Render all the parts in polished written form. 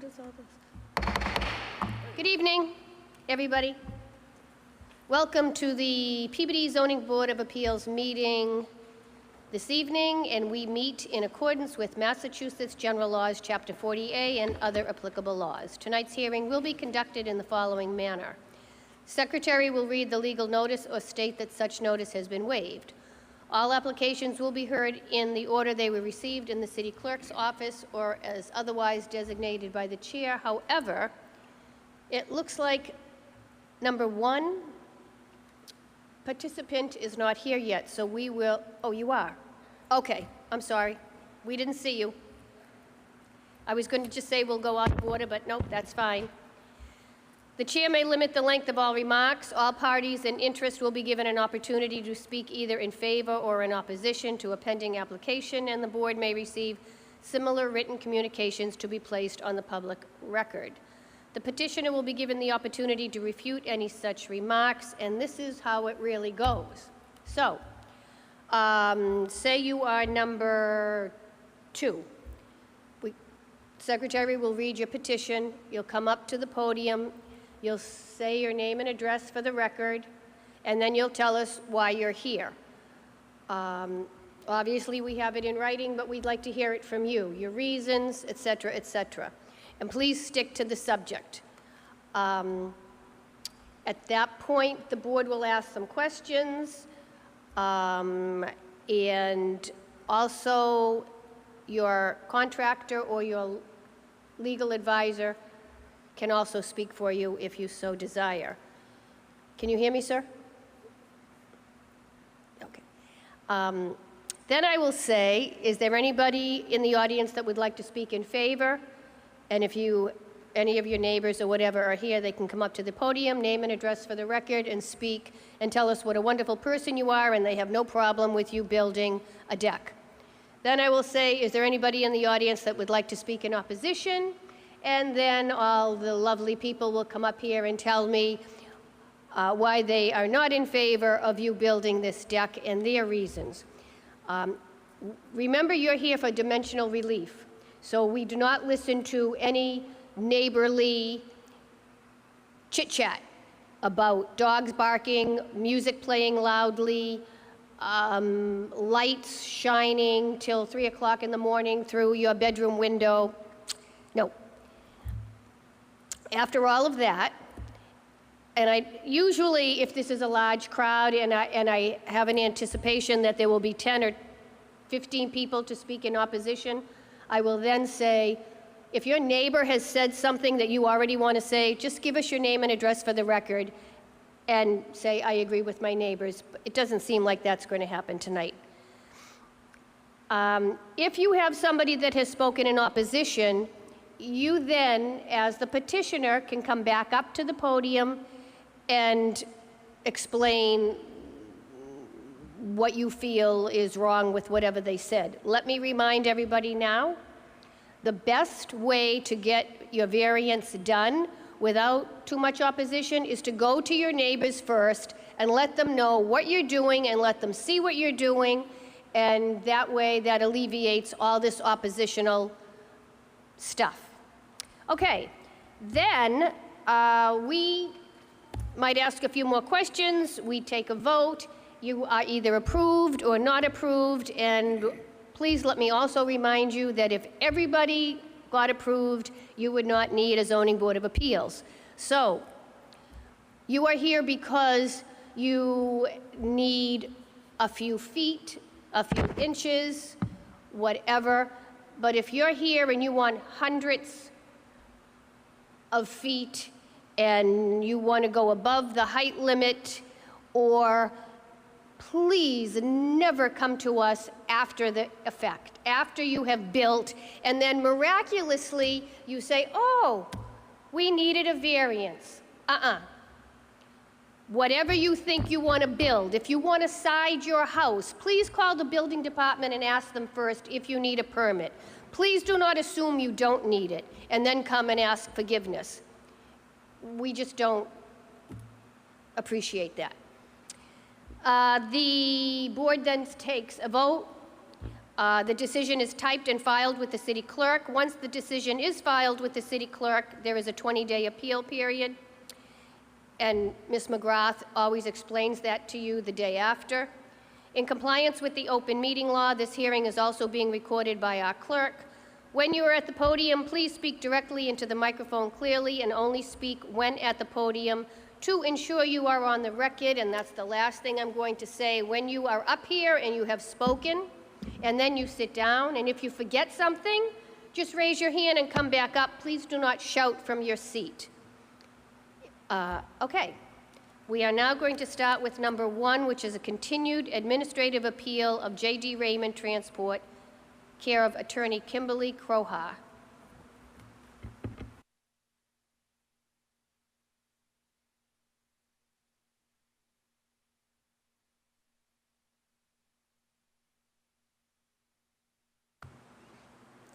What is all this? Good evening, everybody. Welcome to the Peabody Zoning Board of Appeals meeting this evening, and we meet in accordance with Massachusetts General Laws, Chapter 40A, and other applicable laws. Tonight's hearing will be conducted in the following manner. Secretary will read the legal notice or state that such notice has been waived. All applications will be heard in the order they were received in the city clerk's office or as otherwise designated by the chair. However, it looks like number one participant is not here yet, so we will, oh, you are? Okay, I'm sorry. We didn't see you. I was going to just say we'll go out of order, but nope, that's fine. The chair may limit the length of all remarks. All parties in interest will be given an opportunity to speak either in favor or in opposition to a pending application, and the board may receive similar written communications to be placed on the public record. The petitioner will be given the opportunity to refute any such remarks, and this is how it really goes. So, say you are number 2. Secretary will read your petition. You'll come up to the podium. You'll say your name and address for the record, and then you'll tell us why you're here. Obviously, we have it in writing, but we'd like to hear it from you, your reasons, et cetera, et cetera. And please stick to the subject. At that point, the board will ask some questions, and also your contractor or your legal advisor can also speak for you if you so desire. Can you hear me, sir? Okay. Then I will say, is there anybody in the audience that would like to speak in favor? And if any of your neighbors or whatever are here, they can come up to the podium, name and address for the record, and speak and tell us what a wonderful person you are, and they have no problem with you building a deck. Then I will say, is there anybody in the audience that would like to speak in opposition? And then all the lovely people will come up here and tell me why they are not in favor of you building this deck and their reasons. Remember, you're here for dimensional relief, so we do not listen to any neighborly chit-chat about dogs barking, music playing loudly, lights shining till 3 o'clock in the morning through your bedroom window. No. After all of that, and I usually, if this is a large crowd and I have an anticipation that there will be 10 or 15 people to speak in opposition, I will then say, if your neighbor has said something that you already want to say, just give us your name and address for the record and say, I agree with my neighbors. But it doesn't seem like that's going to happen tonight. If you have somebody that has spoken in opposition, you then, as the petitioner, can come back up to the podium and explain what you feel is wrong with whatever they said. Let me remind everybody now, the best way to get your variance done without too much opposition is to go to your neighbors first and let them know what you're doing and let them see what you're doing, and that way that alleviates all this oppositional stuff. Okay, then we might ask a few more questions. We take a vote. You are either approved or not approved, and please let me also remind you that if everybody got approved, you would not need a zoning board of appeals. So you are here because you need a few feet, a few inches, whatever. But if you're here and you want hundreds of feet and you want to go above the height limit, or please never come to us after the effect, after you have built, and then miraculously you say, oh, we needed a variance. Whatever you think you want to build, if you want to side your house, please call the building department and ask them first if you need a permit. Please do not assume you don't need it and then come and ask forgiveness. We just don't appreciate that. The board then takes a vote. The decision is typed and filed with the city clerk. Once the decision is filed with the city clerk, there is a 20-day appeal period. And Ms. McGrath always explains that to you the day after. In compliance with the open meeting law, this hearing is also being recorded by our clerk. When you are at the podium, please speak directly into the microphone clearly and only speak when at the podium to ensure you are on the record, and that's the last thing I'm going to say. When you are up here and you have spoken, and then you sit down, and if you forget something, just raise your hand and come back up. Please do not shout from your seat. Okay. We are now going to start with number 1, which is a continued administrative appeal of J.D. Raymond Transport, care of Attorney Kimberly Croha.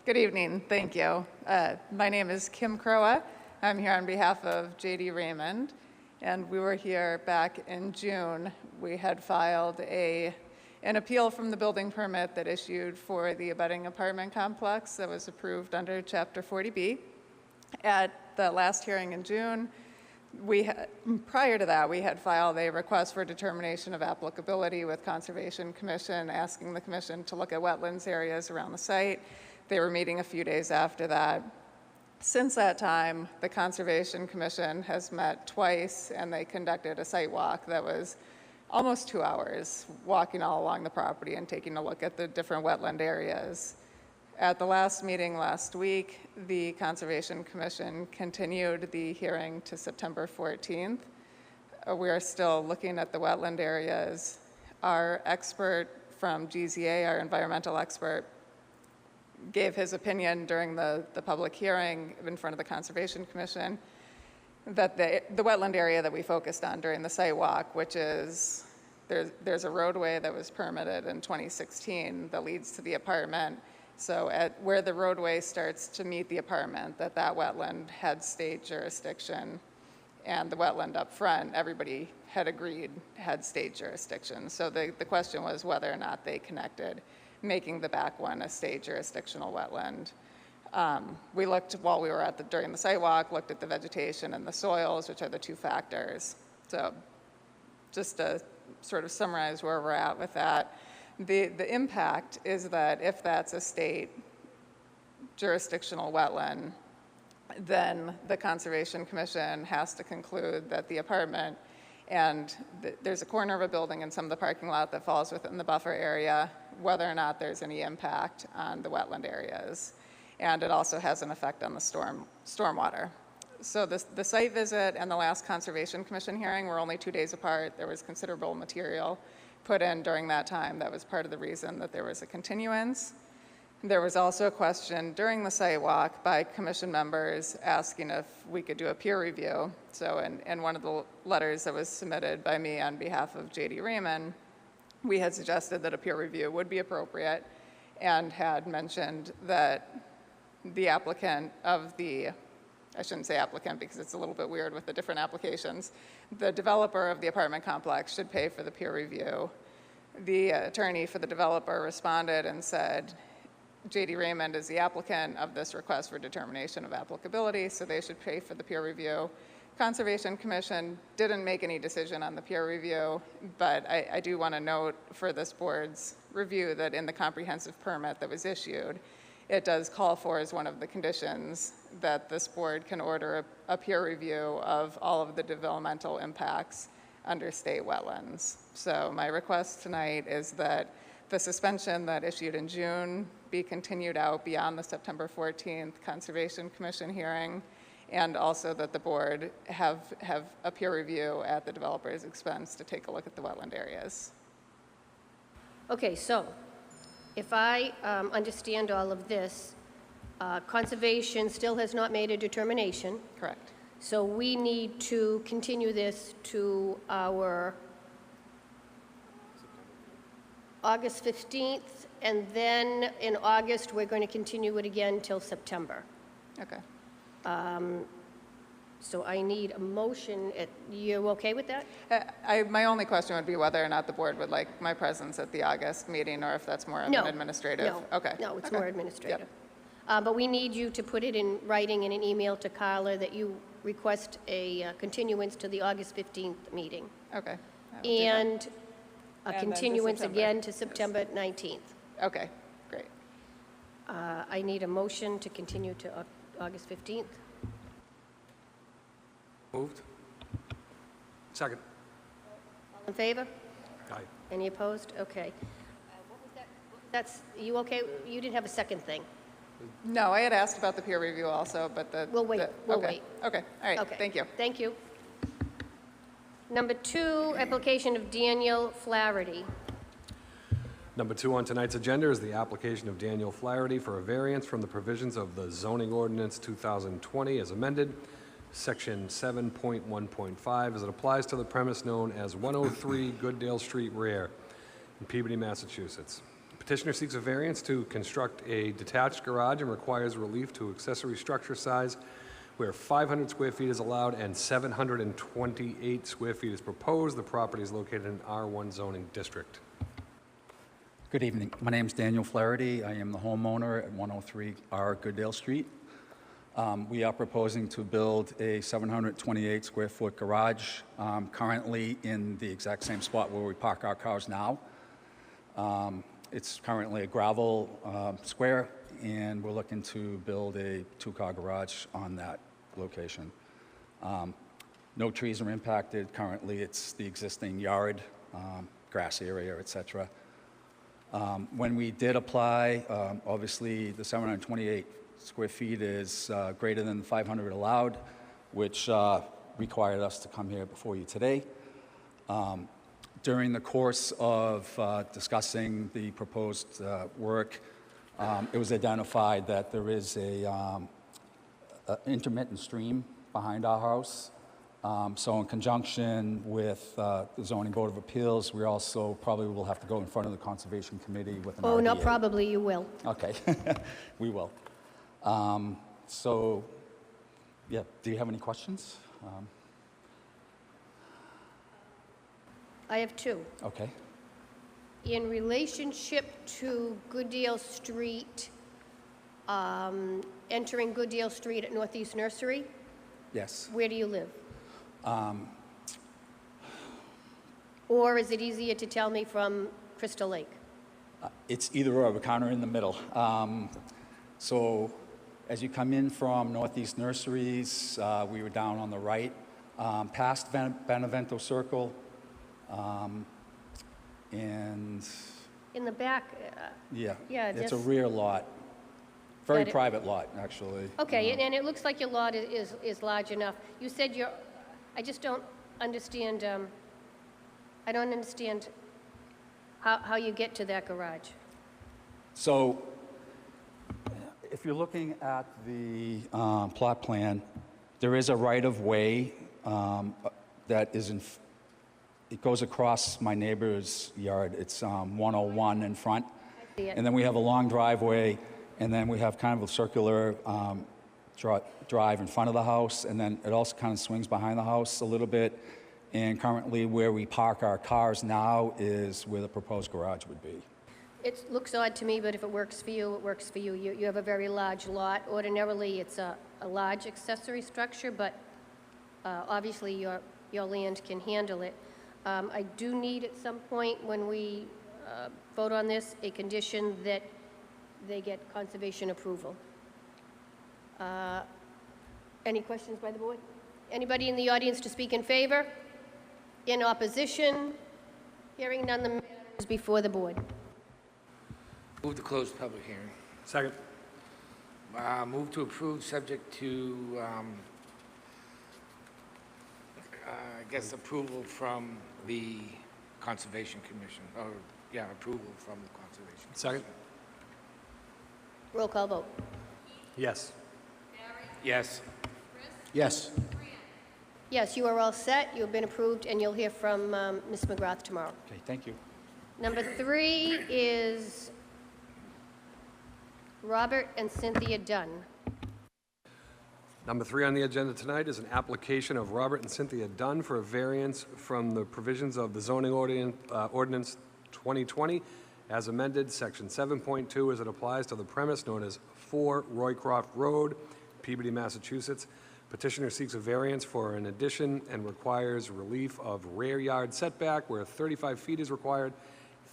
Good evening. Thank you. My name is Kim Croa. I'm here on behalf of J.D. Raymond, and we were here back in June. We had filed an appeal from the building permit that issued for the abutting apartment complex that was approved under Chapter 40B. At the last hearing in June, prior to that, we had filed a request for determination of applicability with Conservation Commission, asking the Commission to look at wetlands areas around the site. They were meeting a few days after that. Since that time, the Conservation Commission has met twice, and they conducted a site walk that was almost 2 hours, walking all along the property and taking a look at the different wetland areas. At the last meeting last week, the Conservation Commission continued the hearing to September 14th. We are still looking at the wetland areas. Our expert from GZA, our environmental expert, gave his opinion during the public hearing in front of the Conservation Commission that the wetland area that we focused on during the site walk, which is, there's a roadway that was permitted in 2016 that leads to the apartment. So at where the roadway starts to meet the apartment, that wetland had state jurisdiction, and the wetland up front, everybody had agreed had state jurisdiction. So the question was whether or not they connected, making the back one a state jurisdictional wetland. We looked while we were during the site walk, looked at the vegetation and the soils, which are the 2 factors. So just to sort of summarize where we're at with that, the impact is that if that's a state jurisdictional wetland, then the Conservation Commission has to conclude that the apartment and there's a corner of a building in some of the parking lot that falls within the buffer area, whether or not there's any impact on the wetland areas. And it also has an effect on the stormwater. So the site visit and the last Conservation Commission hearing were only 2 days apart. There was considerable material put in during that time. That was part of the reason that there was a continuance. There was also a question during the site walk by commission members asking if we could do a peer review. So in one of the letters that was submitted by me on behalf of J.D. Raymond, we had suggested that a peer review would be appropriate and had mentioned that the applicant of the, I shouldn't say applicant because it's a little bit weird with the different applications, the developer of the apartment complex should pay for the peer review. The attorney for the developer responded and said, J.D. Raymond is the applicant of this request for determination of applicability, so they should pay for the peer review. Conservation Commission didn't make any decision on the peer review, but I do want to note for this board's review that in the comprehensive permit that was issued, it does call for as one of the conditions that this board can order a peer review of all of the developmental impacts under state wetlands. So my request tonight is that the suspension that issued in June be continued out beyond the September 14th Conservation Commission hearing, and also that the board have a peer review at the developer's expense to take a look at the wetland areas. Okay, so if I understand all of this, Conservation still has not made a determination. Correct. So we need to continue this to our August 15th, and then in August, we're going to continue it again till September. Okay. So I need a motion. You okay with that? My only question would be whether or not the board would like my presence at the August meeting, or if that's more of No. an administrative. No. Okay. No, it's Okay. more administrative. Yep. But we need you to put it in writing in an email to Carla that you request a continuance to the August 15th meeting. Okay. I will do that. And a And then to continuance September. again to Yes. September 19th. Okay, great. I need a motion to continue to August 15th. Moved. Second. All in favor? Aye. Any opposed? Okay. What was that? That's, you okay? You didn't have a second thing. No, I had asked about the peer review also, but We'll wait, we'll okay. wait. Okay, all right, Okay. thank you. Thank you. Number 2, application of Daniel Flaherty. Number 2 on tonight's agenda is the application of Daniel Flaherty for a variance from the provisions of the zoning ordinance 2020 as amended, section 7.1.5, as it applies to the premise known as 103 Gooddale Street Rear in Peabody, Massachusetts. Petitioner seeks a variance to construct a detached garage and requires relief to accessory structure size where 500 square feet is allowed and 728 square feet is proposed. The property is located in R1 zoning district. Good evening. My name is Daniel Flaherty. I am the homeowner at 103R Gooddale Street. We are proposing to build a 728 square foot garage, currently in the exact same spot where we park our cars now. It's currently a gravel square, and we're looking to build a 2-car garage on that location. No trees are impacted. Currently, it's the existing yard, grass area, etc. When we did apply, obviously the 728 square feet is greater than the 500 allowed, which required us to come here before you today. During the course of discussing the proposed work, it was identified that there is a intermittent stream behind our house. So in conjunction with the Zoning Board of Appeals, we also probably will have to go in front of the Conservation Committee with an Oh, not RDA. probably, you will. Okay, we will. So, yeah, do you have any questions? I have 2. Okay. In relationship to Gooddale Street, entering Gooddale Street at Northeast Nursery, Yes. where do you live? Or is it easier to tell me from Crystal Lake? It's either or, we're kind of in the middle. So as you come in from Northeast Nurseries, we were down on the right, past Benevento Circle, and In the back? yeah, Yeah, it's a just- rear lot. Very Got it. private lot, actually. Okay, and it looks like your lot is large enough. You said I just don't understand, I don't understand how you get to that garage. So if you're looking at the plot plan, there is a right-of-way that is it goes across my neighbor's yard. It's 101 in front. I see it. And then we have a long driveway, and then we have kind of a circular drive in front of the house, and then it also kind of swings behind the house a little bit. And currently where we park our cars now is where the proposed garage would be. It looks odd to me, but if it works for you, it works for you. You have a very large lot. Ordinarily, it's a large accessory structure, but obviously your land can handle it. I do need at some point, when we vote on this, a condition that they get conservation approval. Any questions by the board? Anybody in the audience to speak in favor? In opposition? Hearing none, the matter is before the board. Move to close public hearing. Second. Move to approve, subject to, I guess, approval from the Conservation Commission, or, yeah, approval from the Conservation Commission. Second. Roll call vote. Yes. Yes. Yes. Yes, you are all set. You have been approved, and you'll hear from Ms. McGrath tomorrow. Okay, thank you. Number 3 is Robert and Cynthia Dunn. Number 3 on the agenda tonight is an application of Robert and Cynthia Dunn for a variance from the provisions of the zoning ordinance 2020 as amended, section 7.2, as it applies to the premise known as 4 Roycroft Road, Peabody, Massachusetts. Petitioner seeks a variance for an addition and requires relief of rear yard setback where 35 feet is required,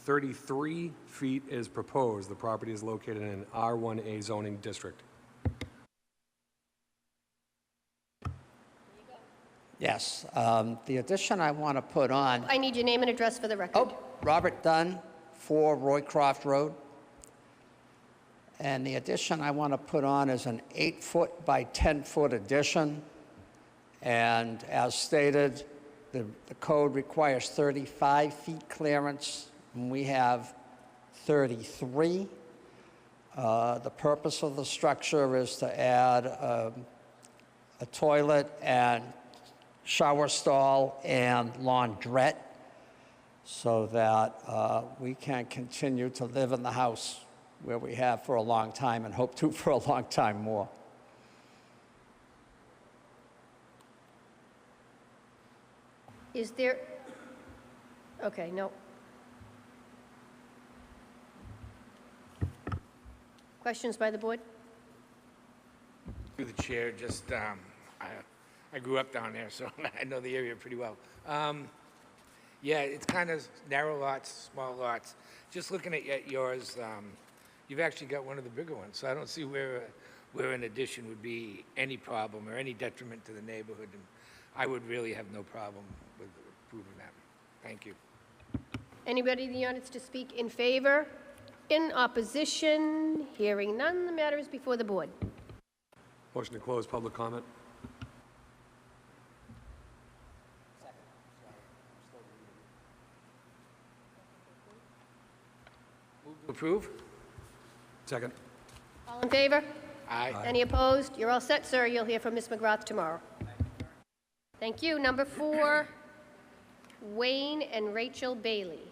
33 feet is proposed. The property is located in an R1A zoning district. Yes, the addition I want to put on, I need your name and address for the record. Robert Dunn, 4 Roycroft Road. And the addition I want to put on is an 8-foot by 10-foot addition. And as stated, the code requires 35 feet clearance, and we have 33. The purpose of the structure is to add a toilet and shower stall and laundrette so that we can continue to live in the house where we have for a long time and hope to for a long time more. Is there, okay, no. Questions by the board? Through the chair, just, I grew up down there, so I know the area pretty well. Yeah, it's kind of narrow lots, small lots. Just looking at yours, you've actually got one of the bigger ones, so I don't see where an addition would be any problem or any detriment to the neighborhood. And I would really have no problem with approving that. Thank you. Anybody in the audience to speak in favor? In opposition? Hearing none, the matter is before the board. Motion to close public comment. Approve? Second. All in favor? Aye. Any opposed? You're all set, sir. You'll hear from Ms. McGrath tomorrow. Thank you. Number 4, Wayne and Rachel Bailey.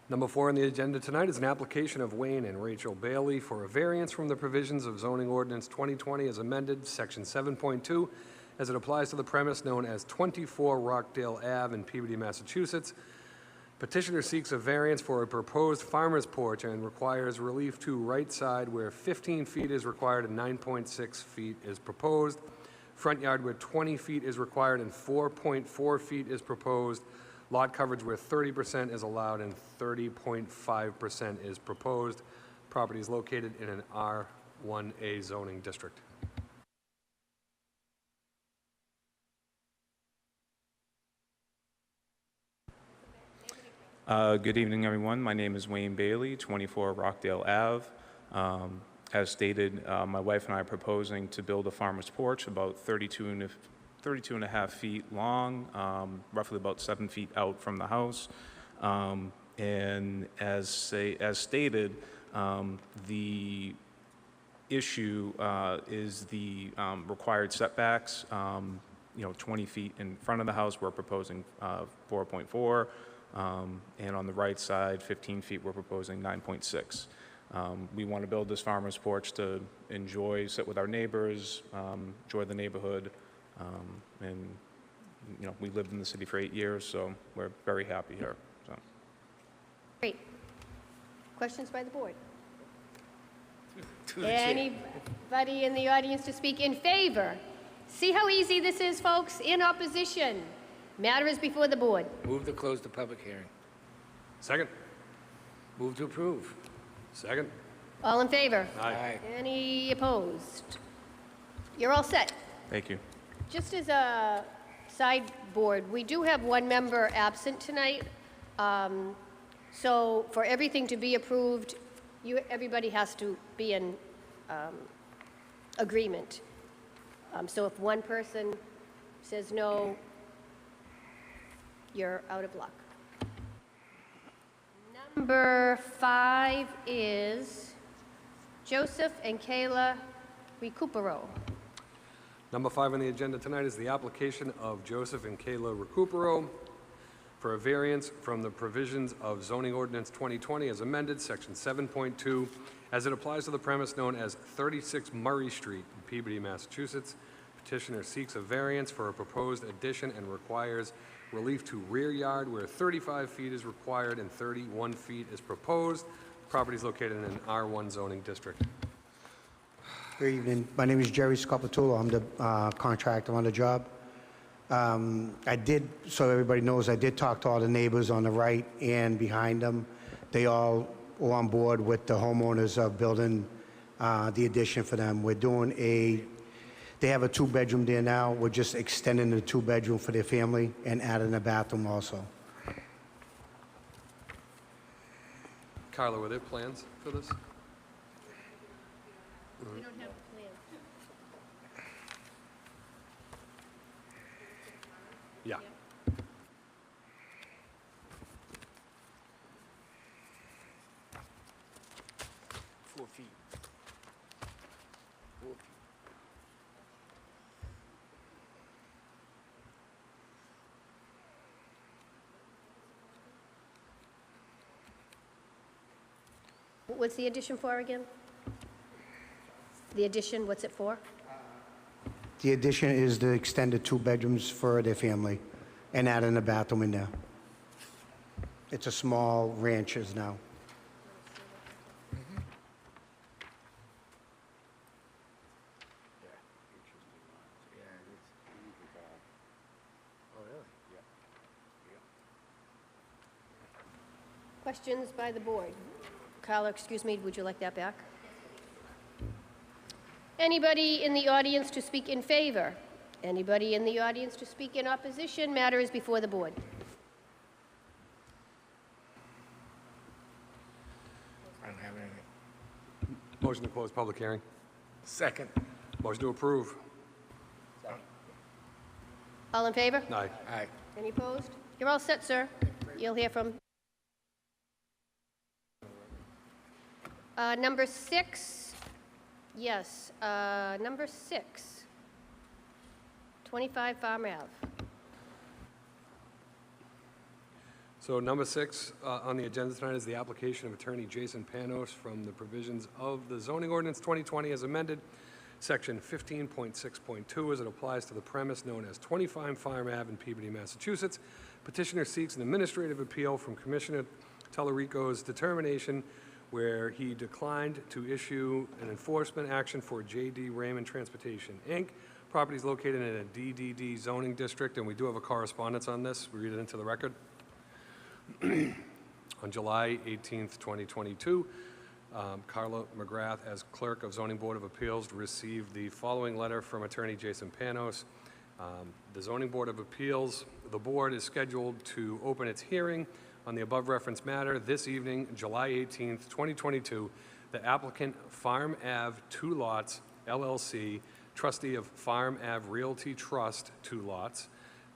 Number 4 on the agenda tonight is an application of Wayne and Rachel Bailey for a variance from the provisions of zoning ordinance 2020 as amended, section 7.2, as it applies to the premise known as 24 Rockdale Ave in Peabody, Massachusetts. Petitioner seeks a variance for a proposed farmer's porch and requires relief to right side where 15 feet is required and 9.6 feet is proposed. Front yard where 20 feet is required and 4.4 feet is proposed. Lot coverage where 30% is allowed and 30.5% is proposed. Property is located in an R1A zoning district. Good evening, everyone. My name is Wayne Bailey, 24 Rockdale Ave. As stated, my wife and I are proposing to build a farmer's porch about 32 and a half feet long, roughly about 7 feet out from the house. And as stated, the issue is the required setbacks. 20 feet in front of the house, we're proposing 4.4. And on the right side, 15 feet, we're proposing 9.6. We want to build this farmer's porch to sit with our neighbors, enjoy the neighborhood. And, we lived in the city for 8 years, so we're very happy here. So. Great. Questions by the board? To the chair. Anybody in the audience to speak in favor? See how easy this is, folks? In opposition? Matter is before the board. Move to close the public hearing. Second. Move to approve. Second. All in favor? Aye. Any opposed? You're all set. Thank you. Just as a sideboard, we do have one member absent tonight. So for everything to be approved, everybody has to be in agreement. So if one person says no, you're out of luck. Number 5 is Joseph and Kayla Recupero. Number 5 on the agenda tonight is the application of Joseph and Kayla Recupero for a variance from the provisions of zoning ordinance 2020 as amended, section 7.2, as it applies to the premise known as 36 Murray Street in Peabody, Massachusetts. Petitioner seeks a variance for a proposed addition and requires relief to rear yard where 35 feet is required and 31 feet is proposed. Property is located in an R1 zoning district. Good evening. My name is Jerry Scopatulo. I'm the contractor on the job. I did, so everybody knows, I did talk to all the neighbors on the right and behind them. They all were on board with the homeowners of building the addition for them. We're doing they have a two-bedroom there now. We're just extending the two-bedroom for their family and adding a bathroom also. Carla, were there plans for this? We don't have a plan. Yeah. 4 feet. 4 feet. What's the addition for again? The addition, what's it for? The addition is to extend the two bedrooms for their family and adding a bathroom in there. It's a small ranches now. Oh, really? Questions by the board? Carla, excuse me, would you like that back? Anybody in the audience to speak in favor? Anybody in the audience to speak in opposition? Matter is before the board. I don't have anything. Motion to close public hearing. Second. Motion to approve. All in favor? Aye. Aye. Any opposed? You're all set, sir. You'll hear from... Number 6, yes, number 6, 25 Farm Ave. So number 6 on the agenda tonight is the application of Attorney Jason Panos from the provisions of the zoning ordinance 2020 as amended, section 15.6.2 as it applies to the premise known as 25 Farm Ave in Peabody, Massachusetts. Petitioner seeks an administrative appeal from Commissioner Tellerico's determination where he declined to issue an enforcement action for J.D. Raymond Transportation, Inc. Property is located in a DDD zoning district, and we do have a correspondence on this. We read it into the record. On July 18th, 2022, Carla McGrath, as Clerk of Zoning Board of Appeals, received the following letter from Attorney Jason Panos. The Zoning Board of Appeals, the board is scheduled to open its hearing on the above referenced matter this evening, July 18th, 2022. The applicant, Farm Ave 2 Lots, LLC, trustee of Farm Ave Realty Trust 2 Lots,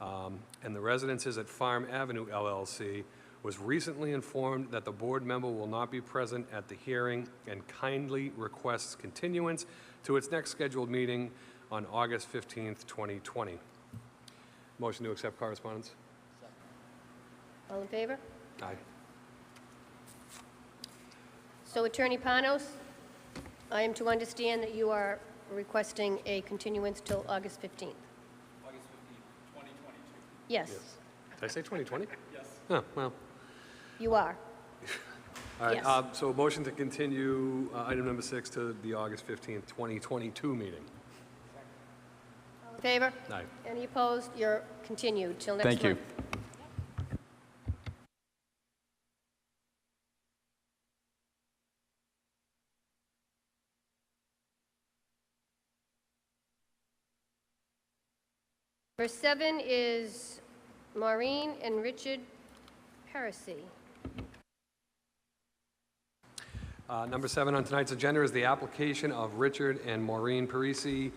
and the residences at Farm Avenue, LLC, was recently informed that the board member will not be present at the hearing and kindly requests continuance to its next scheduled meeting on August 15th, 2020. Motion to accept correspondence? All in favor? Aye. So Attorney Panos, I am to understand that you are requesting a continuance till August 15th? August 15th, 2022. Yes, Did I say 2020? Yes. Oh, well. you are. All right, Yes. so motion to continue item number 6 to the August 15th, 2022 meeting. All in favor? Aye. Any opposed? You're continued till next month. Thank you. Number 7 is Maureen and Richard Heresy. Number 7 on tonight's agenda is the application of Richard and Maureen Parisi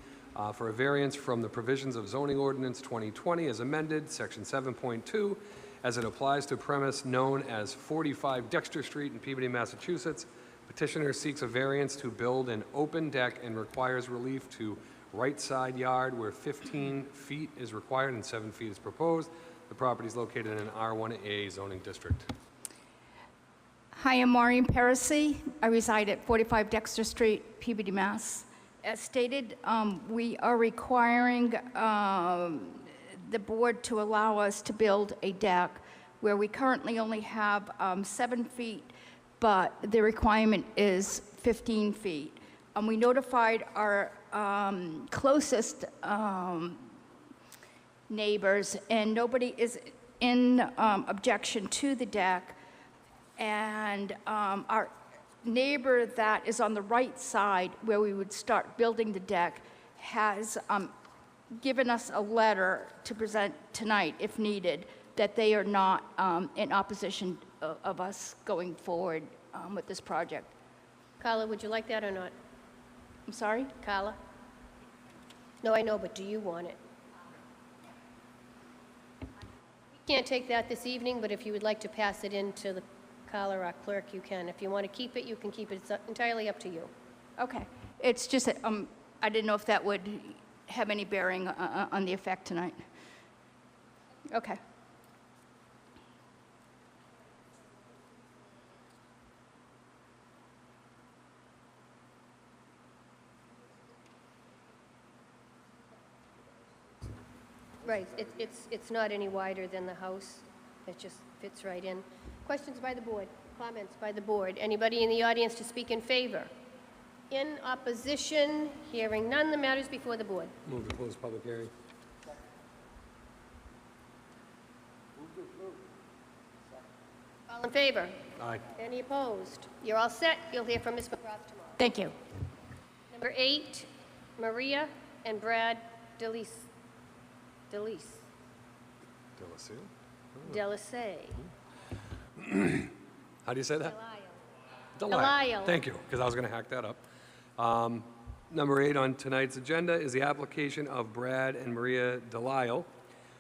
for a variance from the provisions of zoning ordinance 2020 as amended, section 7.2, as it applies to premise known as 45 Dexter Street in Peabody, Massachusetts. Petitioner seeks a variance to build an open deck and requires relief to right side yard where 15 feet is required and 7 feet is proposed. The property is located in an R1A zoning district. Hi, I'm Maureen Parisi. I reside at 45 Dexter Street, Peabody, Mass. As stated, we are requiring the board to allow us to build a deck where we currently only have 7 feet, but the requirement is 15 feet. We notified our closest neighbors, and nobody is in objection to the deck. And our neighbor that is on the right side, where we would start building the deck, has given us a letter to present tonight, if needed, that they are not in opposition of us going forward with this project. Carla, would you like that or not? I'm sorry? Carla? No, I know, but do you want it? We can't take that this evening, but if you would like to pass it in to the Carla, our clerk, you can. If you want to keep it, you can keep it. It's entirely up to you. Okay. It's just that I didn't know if that would have any bearing on the effect tonight. Okay. Right, it's not any wider than the house. It just fits right in. Questions by the board? Comments by the board? Anybody in the audience to speak in favor? In opposition? Hearing none, the matter is before the board. Move to close public hearing. All in favor? Aye. Any opposed? You're all set. You'll hear from Ms. McGrath tomorrow. Thank you. Number 8, Maria and Brad Delisay. How do you say that? Delisle. Thank you, because I was going to hack that up. Number 8 on tonight's agenda is the application of Brad and Maria Delisle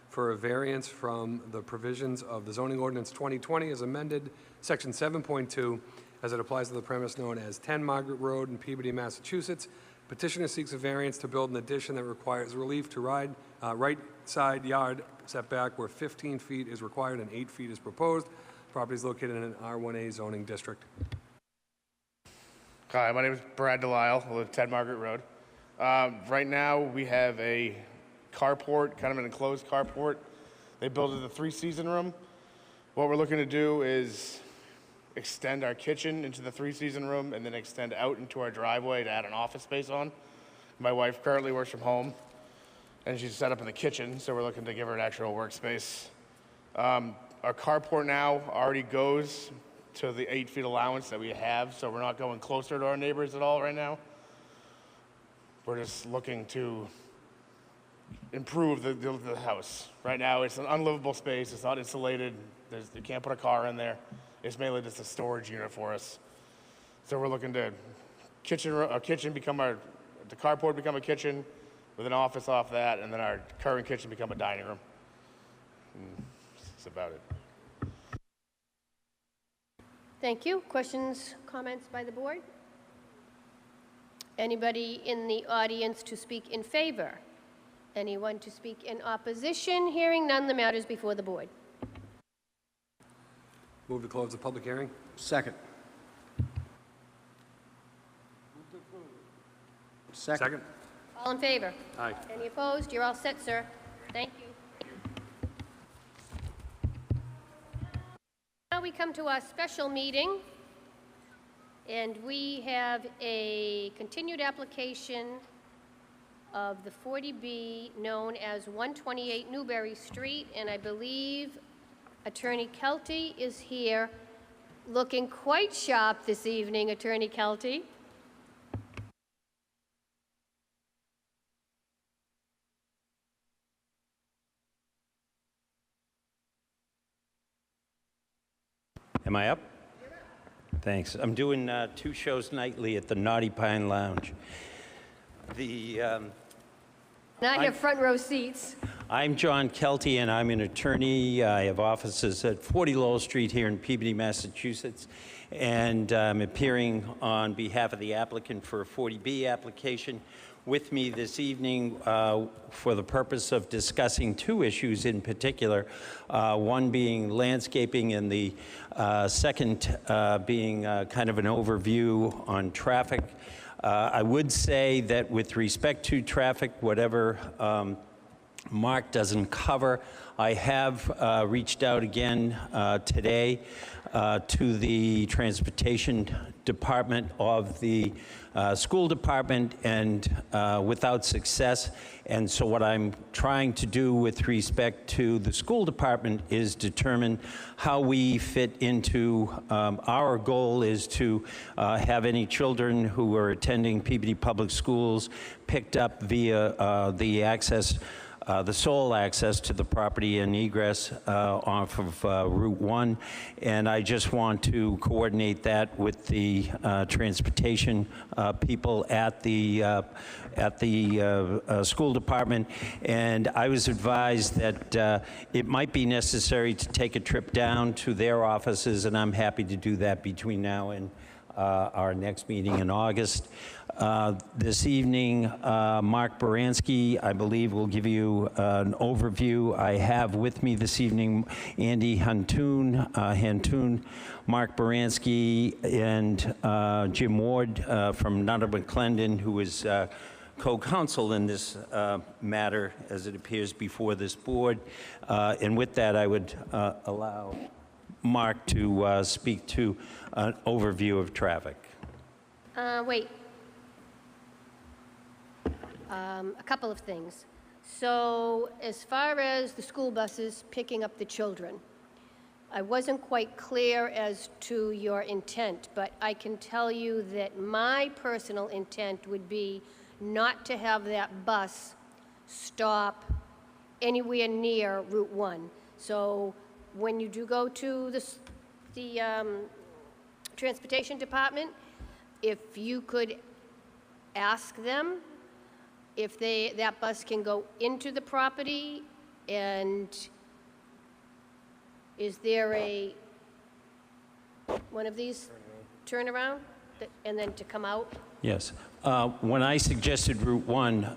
for a variance from the provisions of the zoning ordinance 2020 as amended, section 7.2, as it applies to the premise known as 10 Margaret Road in Peabody, Massachusetts. Petitioner seeks a variance to build an addition that requires relief to right side yard setback where 15 feet is required and 8 feet is proposed. Property is located in an R1A zoning district. Hi, my name is Brad Delisle. I live at 10 Margaret Road. Right now, we have a carport, kind of an enclosed carport. They built it a 3-season room. What we're looking to do is extend our kitchen into the 3-season room and then extend out into our driveway to add an office space on. My wife currently works from home, and she's set up in the kitchen, so we're looking to give her an actual workspace. Our carport now already goes to the 8 feet allowance that we have, so we're not going closer to our neighbors at all right now. We're just looking to improve the house. Right now, it's an unlivable space. It's not insulated. You can't put a car in there. It's mainly just a storage unit for us. So we're looking to the carport become a kitchen with an office off that, and then our current kitchen become a dining room. And that's about it. Thank you. Questions, comments by the board? Anybody in the audience to speak in favor? Anyone to speak in opposition? Hearing none, the matter is before the board. Move to close the public hearing. Second. Second. All in favor? Aye. Any opposed? You're all set, sir. Thank you. Now we come to our special meeting, and we have a continued application of the 40B known as 128 Newberry Street, and I believe Attorney Kelty is here, looking quite sharp this evening, Attorney Kelty. Am I up? Thanks. I'm doing 2 shows nightly at the Naughty Pine Lounge. Not your front row seats. I'm John Kelty, and I'm an attorney. I have offices at 40 Lowell Street here in Peabody, Massachusetts, and I'm appearing on behalf of the applicant for a 40B application. with me this evening for the purpose of discussing two issues in particular, one being landscaping and the second being kind of an overview on traffic. I would say that with respect to traffic, whatever Mark doesn't cover, I have reached out again today to the Transportation Department of the school department, and without success. And so what I'm trying to do with respect to the school department is determine how we fit into, our goal is to have any children who are attending Peabody Public Schools picked up via the access, the sole access to the property and egress off of Route 1. And I just want to coordinate that with the transportation people at the school department. And I was advised that it might be necessary to take a trip down to their offices, and I'm happy to do that between now and our next meeting in August. This evening, Mark Baranski, I believe, will give you an overview. I have with me this evening Andy Hantoon, Mark Baranski, and Jim Ward from Nutter McClendon, who is co-counsel in this matter as it appears before this board. And with that, I would allow Mark to speak to an overview of traffic. Wait. A couple of things. So as far as the school buses picking up the children, I wasn't quite clear as to your intent, but I can tell you that my personal intent would be not to have that bus stop anywhere near Route 1. So when you do go to the Transportation Department, if you could ask them if that bus can go into the property, and is there one of these turnaround, and then to come out? Yes. When I suggested Route 1,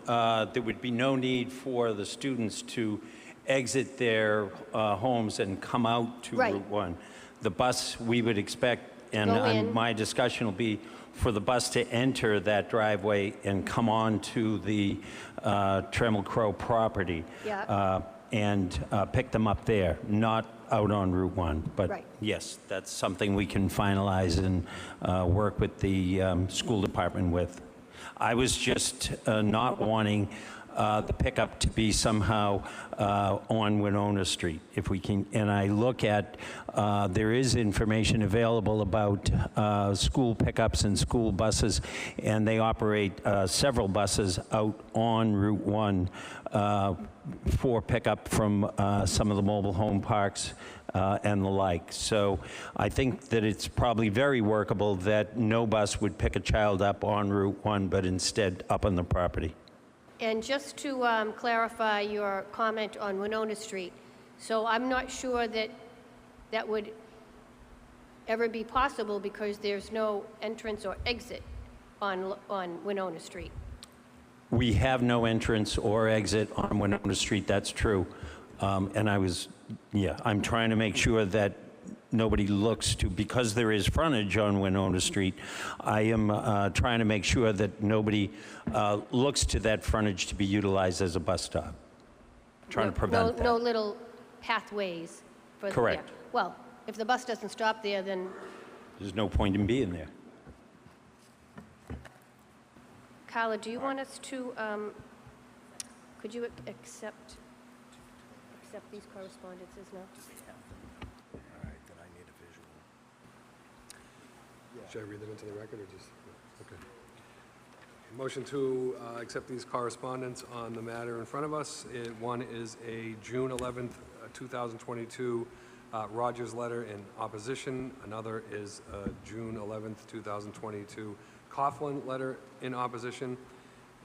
there would be no need for the students to exit their homes and come out to Right. Route 1. The bus, we would expect, and Go in. my discussion will be for the bus to enter that driveway and come on to the Tremel Crow property. Yeah. And pick them up there, not out on Route 1. But Right. yes, that's something we can finalize and work with the school department with. I was just not wanting the pickup to be somehow on Winona Street, if we can. And I look at, there is information available about school pickups and school buses, and they operate several buses out on Route 1 for pickup from some of the mobile home parks and the like. So I think that it's probably very workable that no bus would pick a child up on Route 1, but instead up on the property. And just to clarify your comment on Winona Street, so I'm not sure that that would ever be possible because there's no entrance or exit on Winona Street. We have no entrance or exit on Winona Street, that's true. And I'm trying to make sure that nobody looks to, because there is frontage on Winona Street, I am trying to make sure that nobody looks to that frontage to be utilized as a bus stop. Trying to prevent that. No little pathways for Correct. yeah. Well, if the bus doesn't stop there, then There's no point in being there. Carla, do you want us to, could you accept these correspondences now? Should I read them into the record or just, okay. Motion to accept these correspondence on the matter in front of us. One is a June 11th, 2022 Rogers letter in opposition. Another is a June 11th, 2022 Coughlin letter in opposition.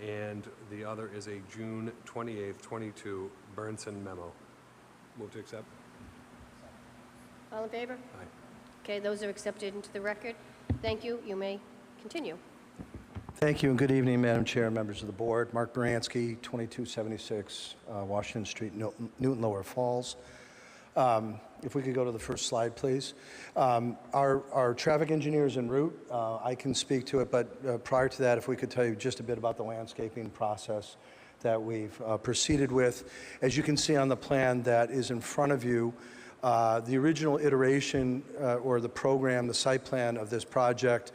And the other is a June 28th, 22 Burnson memo. Move to accept. All in favor? Aye. Okay, those are accepted into the record. Thank you. You may continue. Thank you, and good evening, Madam Chair and members of the board. Mark Baranski, 2276 Washington Street, Newton Lower Falls. If we could go to the first slide, please. Our traffic engineer is en route. I can speak to it, but prior to that, if we could tell you just a bit about the landscaping process that we've proceeded with. As you can see on the plan that is in front of you, the original iteration or the program, the site plan of this project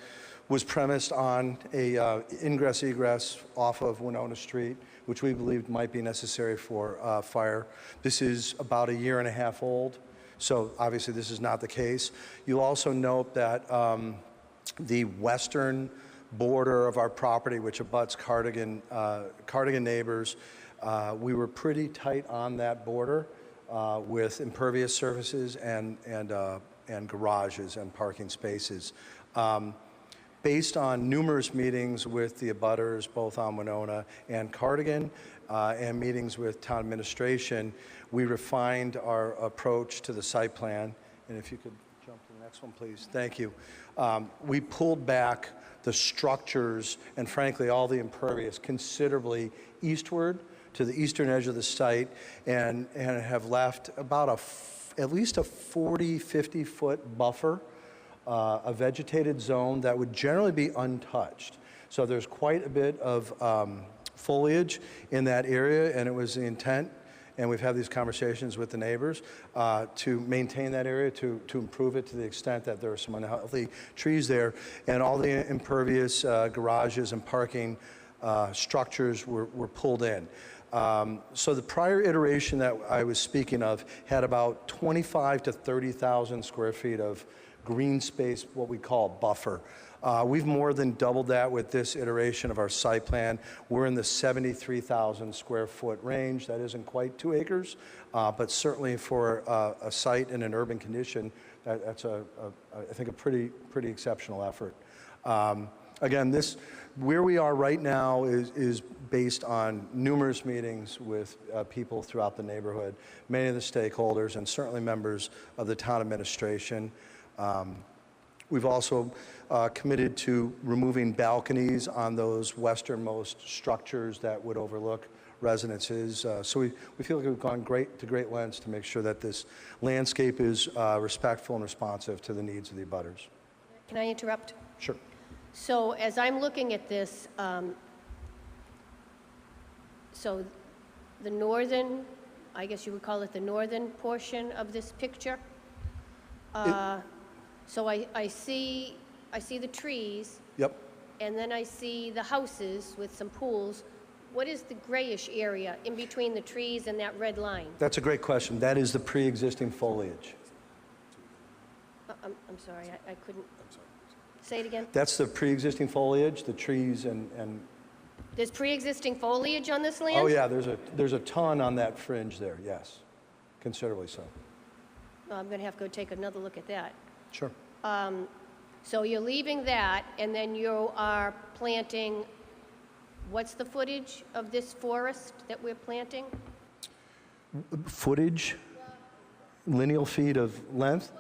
was premised on a ingress-egress off of Winona Street, which we believed might be necessary for fire. This is about 1.5 years old, so obviously this is not the case. You'll also note that the western border of our property, which abuts Cardigan neighbors, we were pretty tight on that border with impervious surfaces and garages and parking spaces. Based on numerous meetings with the abutters, both on Winona and Cardigan, and meetings with town administration, we refined our approach to the site plan. And if you could jump to the next one, please. Thank you. We pulled back the structures and frankly all the impervious considerably eastward to the eastern edge of the site and have left about at least a 40, 50-foot buffer, a vegetated zone that would generally be untouched. So there's quite a bit of foliage in that area, and it was the intent, and we've had these conversations with the neighbors, to maintain that area, to improve it to the extent that there are some unhealthy trees there, and all the impervious garages and parking structures were pulled in. So the prior iteration that I was speaking of had about 25 to 30,000 square feet of green space, what we call buffer. We've more than doubled that with this iteration of our site plan. We're in the 73,000 square foot range. That isn't quite 2 acres, but certainly for a site in an urban condition, that's I think a pretty exceptional effort. Again, where we are right now is based on numerous meetings with people throughout the neighborhood, many of the stakeholders, and certainly members of the town administration. We've also committed to removing balconies on those westernmost structures that would overlook residences. So we feel like we've gone to great lengths to make sure that this landscape is respectful and responsive to the needs of the abutters. Can I interrupt? Sure. So as I'm looking at this, so the northern, I guess you would call it the northern portion of this picture. So I see the trees. Yep. And then I see the houses with some pools. What is the grayish area in between the trees and that red line? That's a great question. That is the pre-existing foliage. I'm sorry, I couldn't. Say it again. That's the pre-existing foliage, the trees and There's pre-existing foliage on this land? Oh yeah, there's a ton on that fringe there, yes. Considerably so. I'm going to have to go take another look at that. Sure. So you're leaving that, and then you are planting, what's the footage of this forest that we're planting? Footage? Lineal feet of length?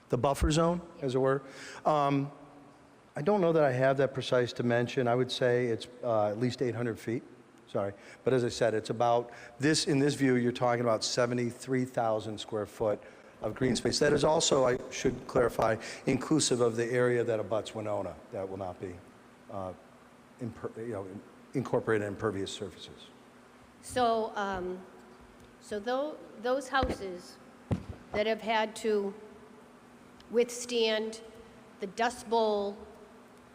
The buffer zone, as it were? I don't know that I have that precise dimension. I would say it's at least 800 feet. Sorry. But as I said, it's about this, in this view, you're talking about 73,000 square foot of green space. That is also, I should clarify, inclusive of the area that abuts Winona. That will not be incorporated impervious surfaces. So, those houses that have had to withstand the Dust Bowl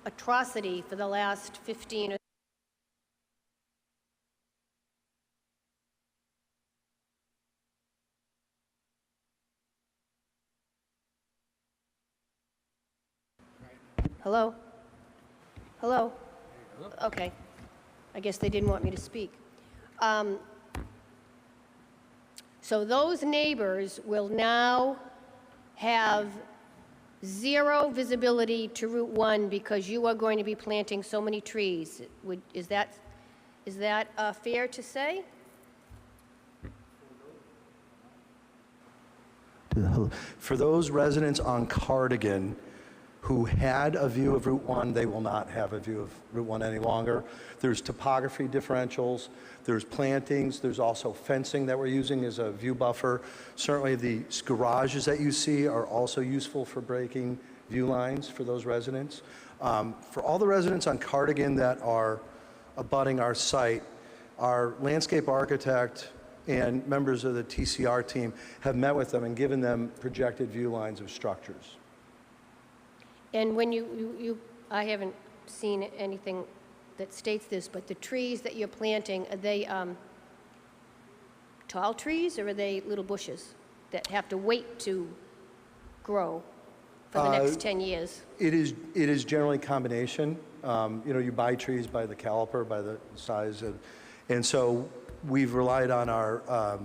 atrocity for the last 15 or Hello? Hello? Okay. I guess they didn't want me to speak. So those neighbors will now have zero visibility to Route 1 because you are going to be planting so many trees. Is that fair to say? For those residents on Cardigan, who had a view of Route 1, they will not have a view of Route 1 any longer. There's topography differentials, there's plantings, there's also fencing that we're using as a view buffer. Certainly the garages that you see are also useful for breaking view lines for those residents. For all the residents on Cardigan that are abutting our site, our landscape architect and members of the TCR team have met with them and given them projected view lines of structures. And when I haven't seen anything that states this, but the trees that you're planting, are they tall trees, or are they little bushes that have to wait to grow for the next 10 years? It is generally a combination. You buy trees by the caliper, by the size, and so we've relied on our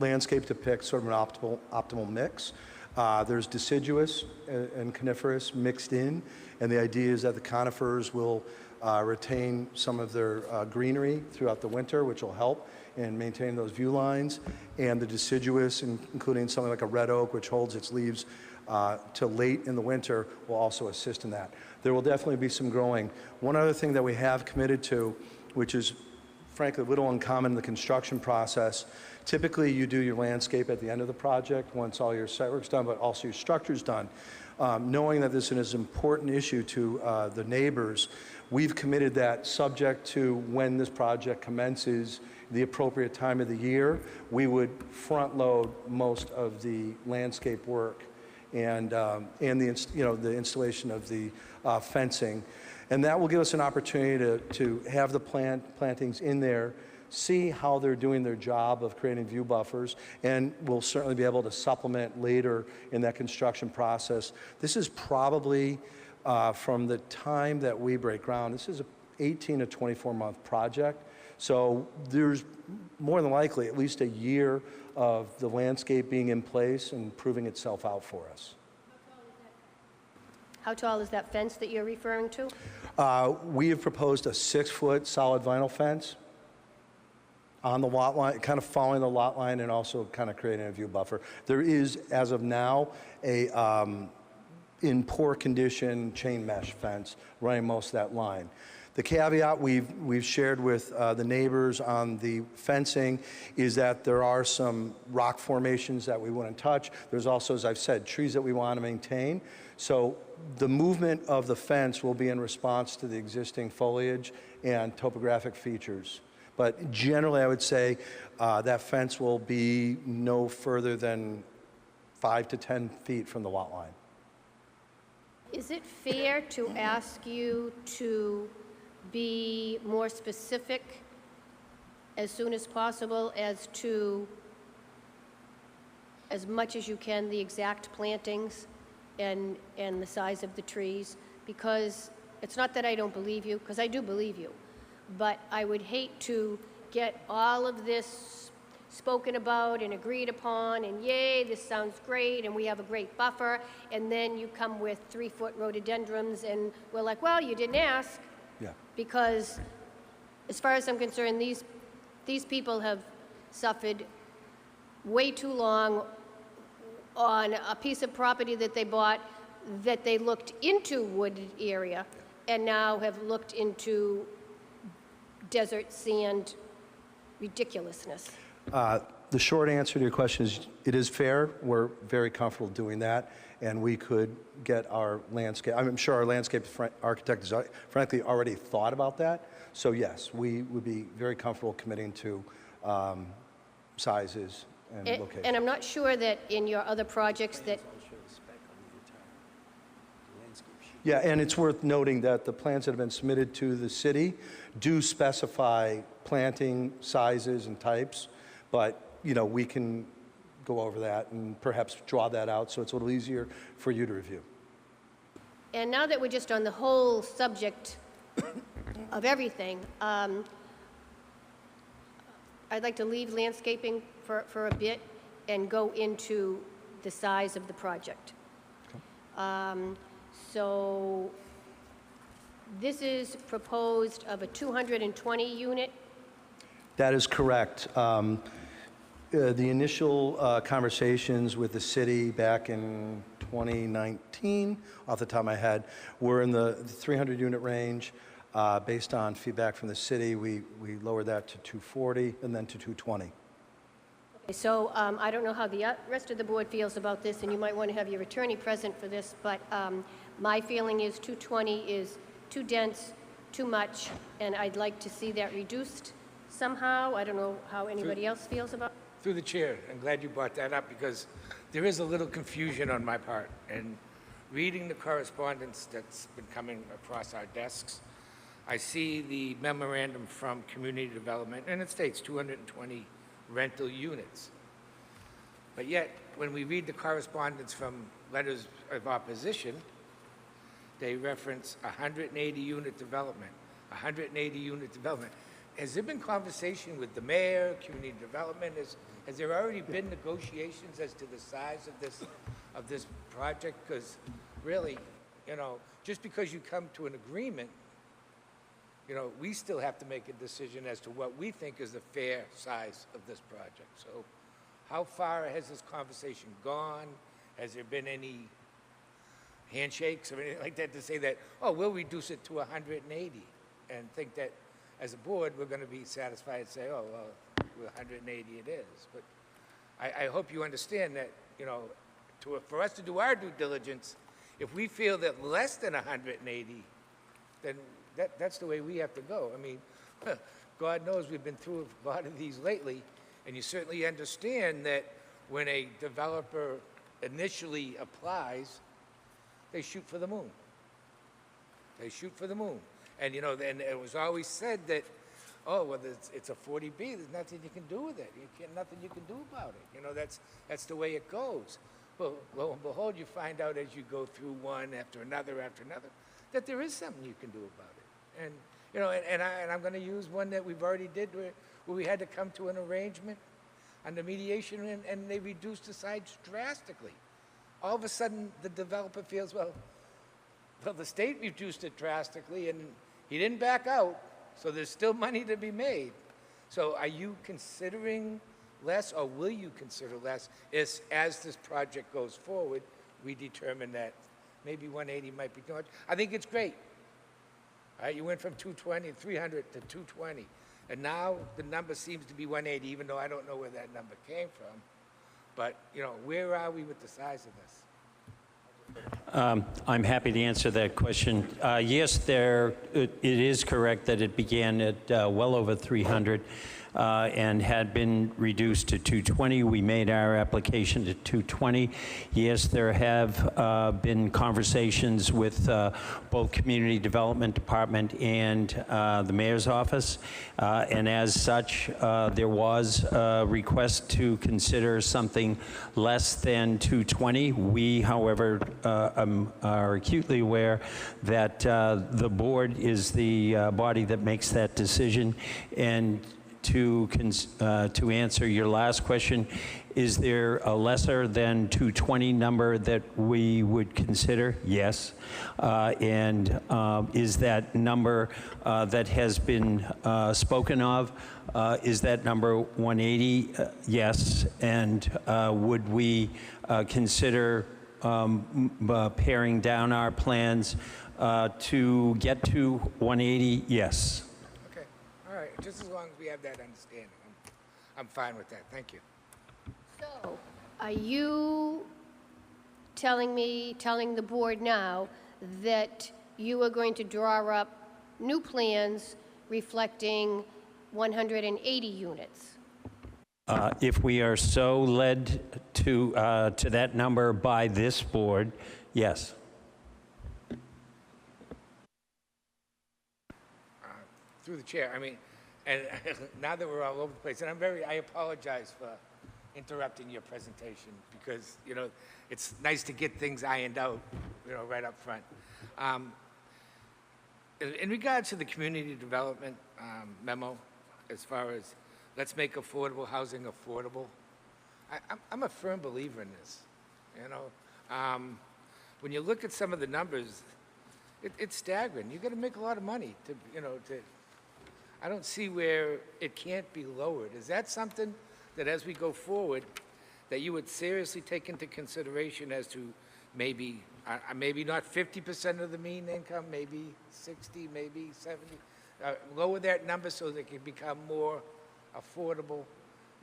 landscape to pick sort of an optimal mix. There's deciduous and coniferous mixed in, and the idea is that the conifers will retain some of their greenery throughout the winter, which will help in maintaining those view lines, and the deciduous, including something like a red oak, which holds its leaves till late in the winter, will also assist in that. There will definitely be some growing. One other thing that we have committed to, which is frankly a little uncommon in the construction process, typically you do your landscape at the end of the project once all your site work's done, but also your structure's done. Knowing that this is an important issue to the neighbors, we've committed that subject to when this project commences, the appropriate time of the year, we would front load most of the landscape work and the installation of the fencing. And that will give us an opportunity to have the plantings in there, see how they're doing their job of creating view buffers, and we'll certainly be able to supplement later in that construction process. This is probably, from the time that we break ground, this is an 18 to 24-month project. So there's more than likely at least a year of the landscape being in place and proving itself out for us. How tall is that fence that you're referring to? We have proposed a 6-foot solid vinyl fence on the lot line, kind of following the lot line and also kind of creating a view buffer. There is, as of now, a in poor condition chain mesh fence running most of that line. The caveat we've shared with the neighbors on the fencing is that there are some rock formations that we wouldn't touch. There's also, as I've said, trees that we want to maintain. So the movement of the fence will be in response to the existing foliage and topographic features. But generally, I would say that fence will be no further than 5 to 10 feet from the lot line. Is it fair to ask you to be more specific as soon as possible as to, as much as you can, the exact plantings and the size of the trees? Because it's not that I don't believe you, because I do believe you, but I would hate to get all of this spoken about and agreed upon, and yay, this sounds great, and we have a great buffer, and then you come with 3-foot rhododendrons, and we're like, well, you didn't ask. Yeah. Because as far as I'm concerned, these people have suffered way too long on a piece of property that they bought, that they looked into wooded area, and now have looked into desert sand ridiculousness. The short answer to your question is it is fair. We're very comfortable doing that, and we could get our landscape. I'm sure our landscape architect has frankly already thought about that. So yes, we would be very comfortable committing to sizes and locations. And I'm not sure that in your other projects that. Yeah, and it's worth noting that the plans that have been submitted to the city do specify planting sizes and types, but we can go over that and perhaps draw that out so it's a little easier for you to review. And now that we're just on the whole subject of everything, I'd like to leave landscaping for a bit and go into the size of the project. Okay. So this is proposed of a 220 unit. That is correct. The initial conversations with the city back in 2019, off the top of my head. We're in the 300-unit range. Based on feedback from the city, we lowered that to 240 and then to 220. Okay, so I don't know how the rest of the board feels about this, and you might want to have your attorney present for this, but my feeling is 220 is too dense, too much, and I'd like to see that reduced somehow. I don't know how anybody else feels about it. Through the chair, I'm glad you brought that up because there is a little confusion on my part. And reading the correspondence that's been coming across our desks, I see the memorandum from Community Development, and it states 220 rental units. But yet, when we read the correspondence from letters of opposition, they reference 180-unit development, 180-unit development. Has there been conversation with the mayor, community development? Has there already been negotiations as to the size of this project? Because really, you know, just because you come to an agreement, you know, we still have to make a decision as to what we think is the fair size of this project. So how far has this conversation gone? Has there been any handshakes or anything like that to say that, oh, we'll reduce it to 180 and think that as a board, we're going to be satisfied and say, oh, well, 180 it is. But I hope you understand that, you know, for us to do our due diligence, if we feel that less than 180, then that's the way we have to go. I mean, God knows we've been through a lot of these lately, and you certainly understand that when a developer initially applies, they shoot for the moon. They shoot for the moon. And, you know, and it was always said that, oh, well, it's a 40B, there's nothing you can do with it. Nothing you can do about it. You know, that's the way it goes. Well, lo and behold, you find out as you go through one after another, that there is something you can do about it. And, you know, and I'm going to use one that we've already did where we had to come to an arrangement on the mediation, and they reduced the size drastically. All of a sudden, the developer feels, well, the state reduced it drastically, and he didn't back out, so there's still money to be made. So are you considering less, or will you consider less as this project goes forward, we determine that maybe 180 might be too much? I think it's great. All right, you went from 220, 300 to 220, and now the number seems to be 180, even though I don't know where that number came from. But, you know, where are we with the size of this? I'm happy to answer that question. Yes, it is correct that it began at well over 300 and had been reduced to 220. We made our application to 220. Yes, there have been conversations with both Community Development Department and the Mayor's Office. And as such, there was a request to consider something less than 220. We, however, are acutely aware that the board is the body that makes that decision. And to answer your last question, is there a lesser than 220 number that we would consider? Yes. And is that number that has been spoken of, is that number 180? Yes. And would we consider paring down our plans to get to 180? Yes. Okay, all right, just as long as we have that understanding, I'm fine with that, thank you. So, are you telling the board now that you are going to draw up new plans reflecting 180 units? If we are so led to that number by this board, yes. Through the chair, I mean, and now that we're all over the place, and I apologize for interrupting your presentation because, you know, it's nice to get things ironed out, you know, right up front. In regards to the community development memo, as far as let's make affordable housing affordable, I'm a firm believer in this, you know. When you look at some of the numbers, it's staggering. You got to make a lot of money to, you know, I don't see where it can't be lowered. Is that something that as we go forward, that you would seriously take into consideration as to maybe, maybe not 50% of the mean income, maybe 60, maybe 70. Lower that number so they can become more affordable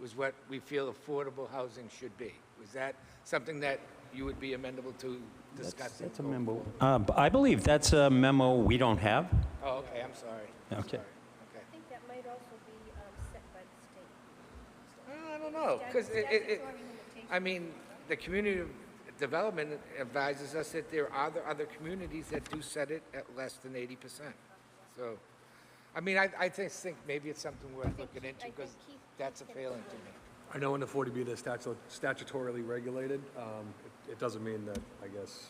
was what we feel affordable housing should be. Was that something that you would be amenable to discussing? That's a memo. I believe that's a memo we don't have. Oh, okay, I'm sorry. I'm Okay. sorry. Okay. I think that might also be set by the state. I don't know, because I mean, the community development advises us that there are other communities that do set it at less than 80%. So, I mean, I just think maybe it's something worth looking into, because that's a failing to me. I know in the 40B they're statutorily regulated. It doesn't mean that, I guess,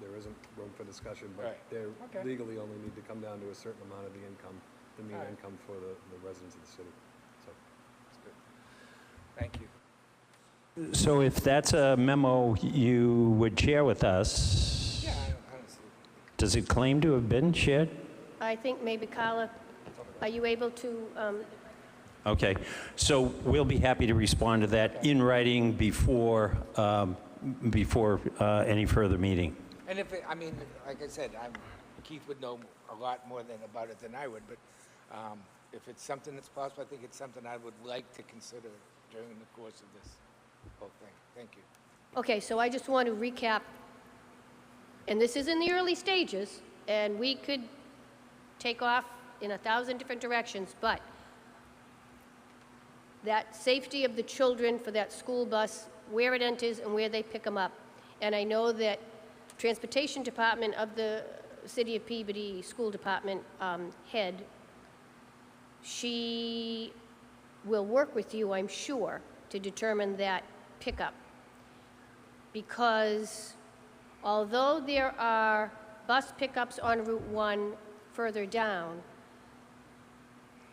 there isn't room for discussion, but Right. they Okay. legally only need to come down to a certain amount of the income, the mean All right. income for the residents of the city. So, That's good. Thank you. So if that's a memo you would share with us, Yeah, I don't see. does it claim to have been shared? I think maybe Carla, are you able to, Okay, so we'll be happy to respond to that in writing before any further meeting. And if, I mean, like I said, Keith would know a lot more about it than I would, but if it's something that's possible, I think it's something I would like to consider during the course of this whole thing. Thank you. okay, so I just want to recap, and this is in the early stages, and we could take off in 1,000 different directions, but that safety of the children for that school bus, where it enters and where they pick them up. And I know that Transportation Department of the City of Peabody School Department head, she will work with you, I'm sure, to determine that pickup. Because although there are bus pickups on Route 1 further down,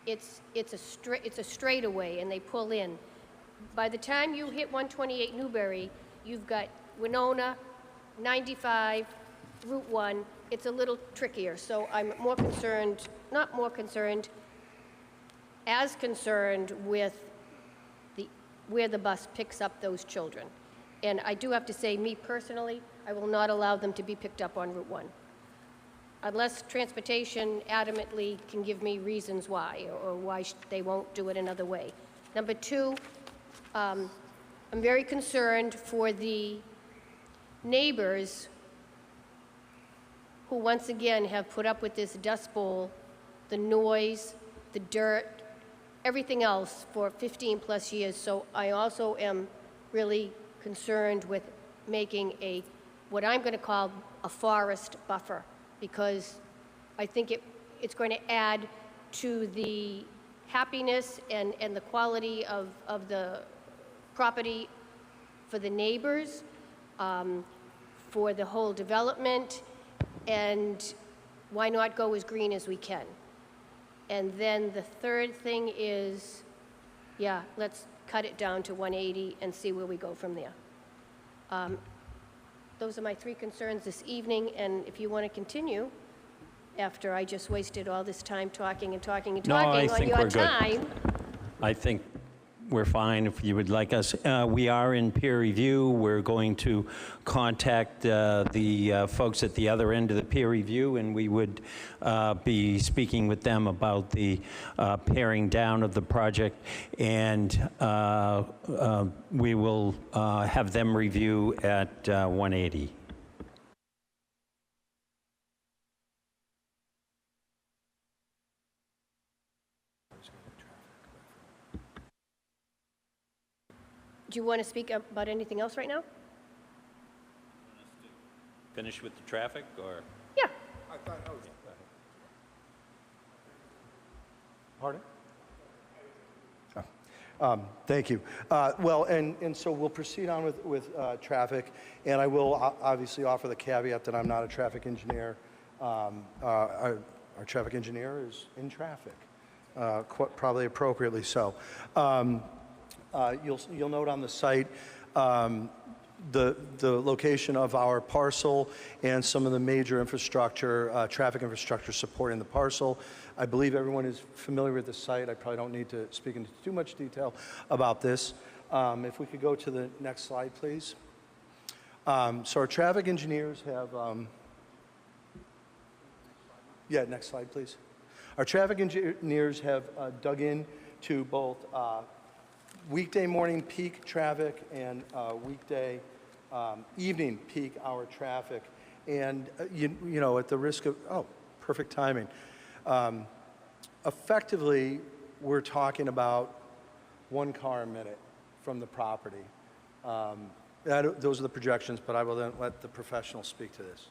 it's a straightaway, and they pull in. By the time you hit 128 Newbury, you've got Winona, 95, Route 1. It's a little trickier, so I'm more concerned, not more concerned, as concerned with where the bus picks up those children. And I do have to say, me personally, I will not allow them to be picked up on Route 1. Unless transportation adamantly can give me reasons why, or why they won't do it another way. Number two, I'm very concerned for the neighbors who once again have put up with this dust bowl, the noise, the dirt, everything else for 15-plus years. So I also am really concerned with making what I'm going to call a forest buffer, because I think it's going to add to the happiness and the quality of the property for the neighbors, for the whole development, and why not go as green as we can? And then the third thing is, yeah, let's cut it down to 180 and see where we go from there. Those are my three concerns this evening, and if you want to continue, after I just wasted all this time talking and talking and No, I talking on think your we're good. time. I think we're fine if you would like us. We are in peer review. We're going to contact the folks at the other end of the peer review, and we would be speaking with them about the paring down of the project, and we will have them review at 180. Do you want to speak about anything else right now? Finish with the traffic, or? Yeah. I thought, oh, Pardon? Thank you. Well, and so we'll proceed on with traffic, and I will obviously offer the caveat that I'm not a traffic engineer. Our traffic engineer is in traffic, probably appropriately so. You'll note on the site the location of our parcel and some of the major infrastructure, traffic infrastructure supporting the parcel. I believe everyone is familiar with the site. I probably don't need to speak into too much detail about this. If we could go to the next slide, please. So our traffic engineers have, yeah, next slide, please. Our traffic engineers have dug in to both weekday morning peak traffic and weekday evening peak hour traffic. And, you know, at the risk of, oh, perfect timing. Effectively, we're talking about 1 car a minute from the property. Those are the projections, but I will then let the professionals speak to this.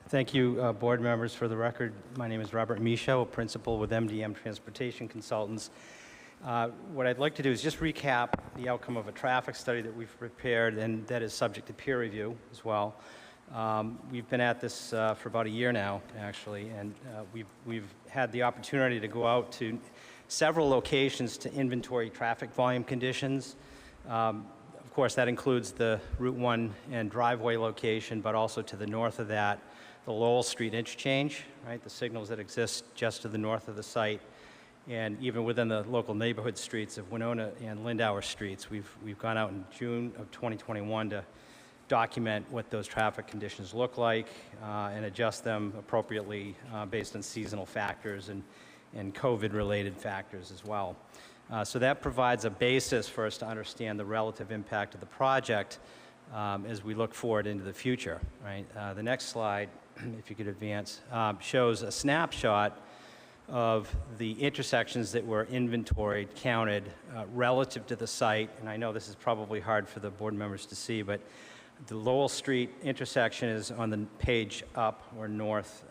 Thank you, board members. For the record, my name is Robert Michaud, a principal with MDM Transportation Consultants. What I'd like to do is just recap the outcome of a traffic study that we've prepared, and that is subject to peer review as well. We've been at this for about a year now, actually, and we've had the opportunity to go out to several locations to inventory traffic volume conditions. Of course, that includes the Route 1 and driveway location, but also to the north of that, the Lowell Street interchange, right? The signals that exist just to the north of the site, and even within the local neighborhood streets of Winona and Lindauer Streets. We've gone out in June of 2021 to document what those traffic conditions look like and adjust them appropriately based on seasonal factors and COVID-related factors as well. So that provides a basis for us to understand the relative impact of the project as we look forward into the future, right? The next slide, if you could advance, shows a snapshot of the intersections that were inventoried, counted relative to the site. And I know this is probably hard for the board members to see, but the Lowell Street intersection is on the page up or north.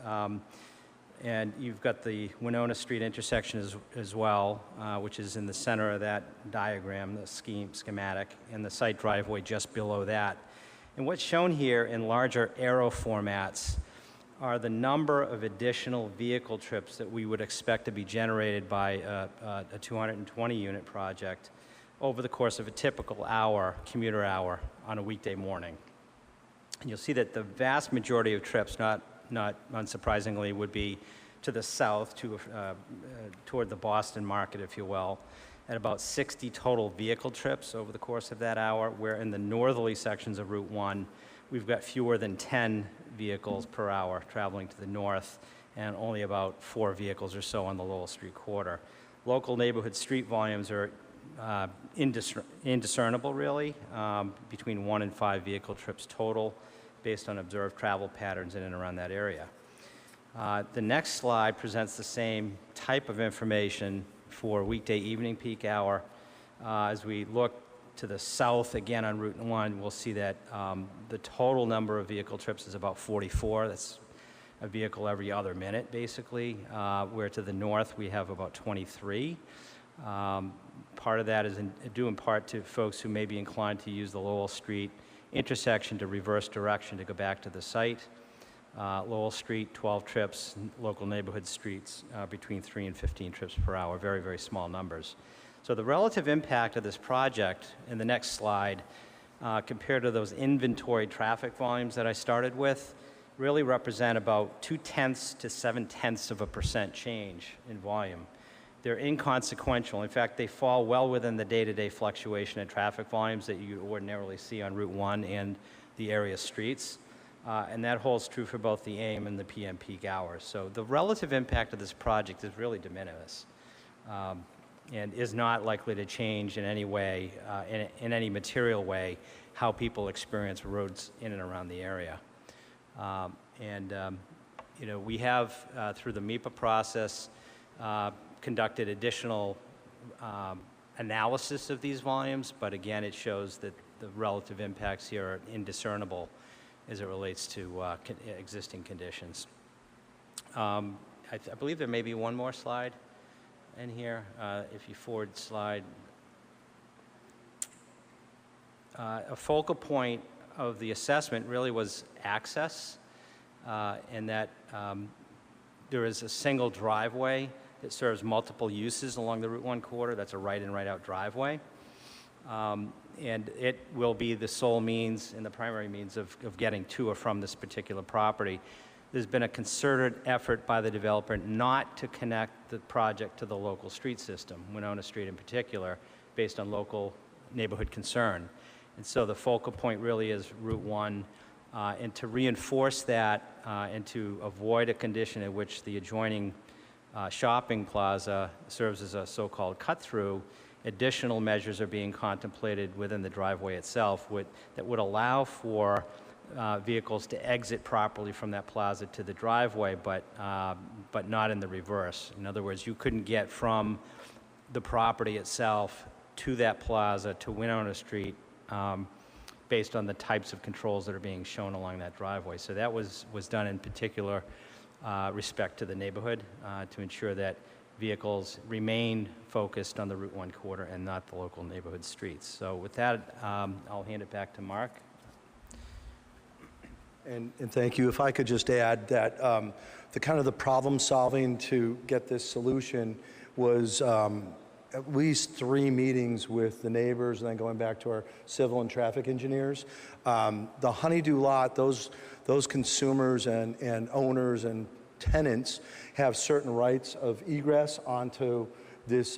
And you've got the Winona Street intersection as well, which is in the center of that diagram, the schematic, and the site driveway just below that. And what's shown here in larger arrow formats are the number of additional vehicle trips that we would expect to be generated by a 220-unit project over the course of a typical hour, commuter hour, on a weekday morning. And you'll see that the vast majority of trips, not unsurprisingly, would be to the south, toward the Boston market, if you will, at about 60 total vehicle trips over the course of that hour, where in the northerly sections of Route 1, we've got fewer than 10 vehicles per hour traveling to the north, and only about 4 vehicles or so on the Lowell Street corridor. Local neighborhood street volumes are indiscernible, really, between 1 and 5 vehicle trips total, based on observed travel patterns in and around that area. The next slide presents the same type of information for weekday evening peak hour. As we look to the south, again on Route 1, we'll see that the total number of vehicle trips is about 44. That's a vehicle every other minute, basically, where to the north we have about 23. Part of that is due in part to folks who may be inclined to use the Lowell Street intersection to reverse direction to go back to the site. Lowell Street, 12 trips, local neighborhood streets between 3 and 15 trips per hour, very, very small numbers. So the relative impact of this project in the next slide compared to those inventory traffic volumes that I started with really represent about 0.2 to 0.7% change in volume. They're inconsequential. In fact, they fall well within the day-to-day fluctuation in traffic volumes that you ordinarily see on Route 1 and the area streets. And that holds true for both the AM and the PM peak hours. So the relative impact of this project is really de minimis and is not likely to change in any way, in any material way, how people experience roads in and around the area. You know, we have, through the MEPA process, conducted additional analysis of these volumes, but again, it shows that the relative impacts here are indiscernible as it relates to existing conditions. I believe there may be one more slide in here. If you forward slide. A focal point of the assessment really was access, and that there is a single driveway that serves multiple uses along the Route 1 corridor. That's a right and right out driveway. And it will be the sole means and the primary means of getting to or from this particular property. there's been a concerted effort by the developer not to connect the project to the local street system, Winona Street in particular, based on local neighborhood concern. And so the focal point really is Route 1, and to reinforce that and to avoid a condition in which the adjoining shopping plaza serves as a so-called cut-through, additional measures are being contemplated within the driveway itself that would allow for vehicles to exit properly from that plaza to the driveway, but not in the reverse. In other words, you couldn't get from the property itself to that plaza to Winona Street based on the types of controls that are being shown along that driveway. So that was done in particular respect to the neighborhood to ensure that vehicles remain focused on the Route 1 corridor and not the local neighborhood streets. So with that, I'll hand it back to Mark. And thank you. If I could just add that the kind of the problem solving to get this solution was at least 3 meetings with the neighbors and then going back to our civil and traffic engineers. The Honeydew lot, those consumers and owners and tenants have certain rights of egress onto this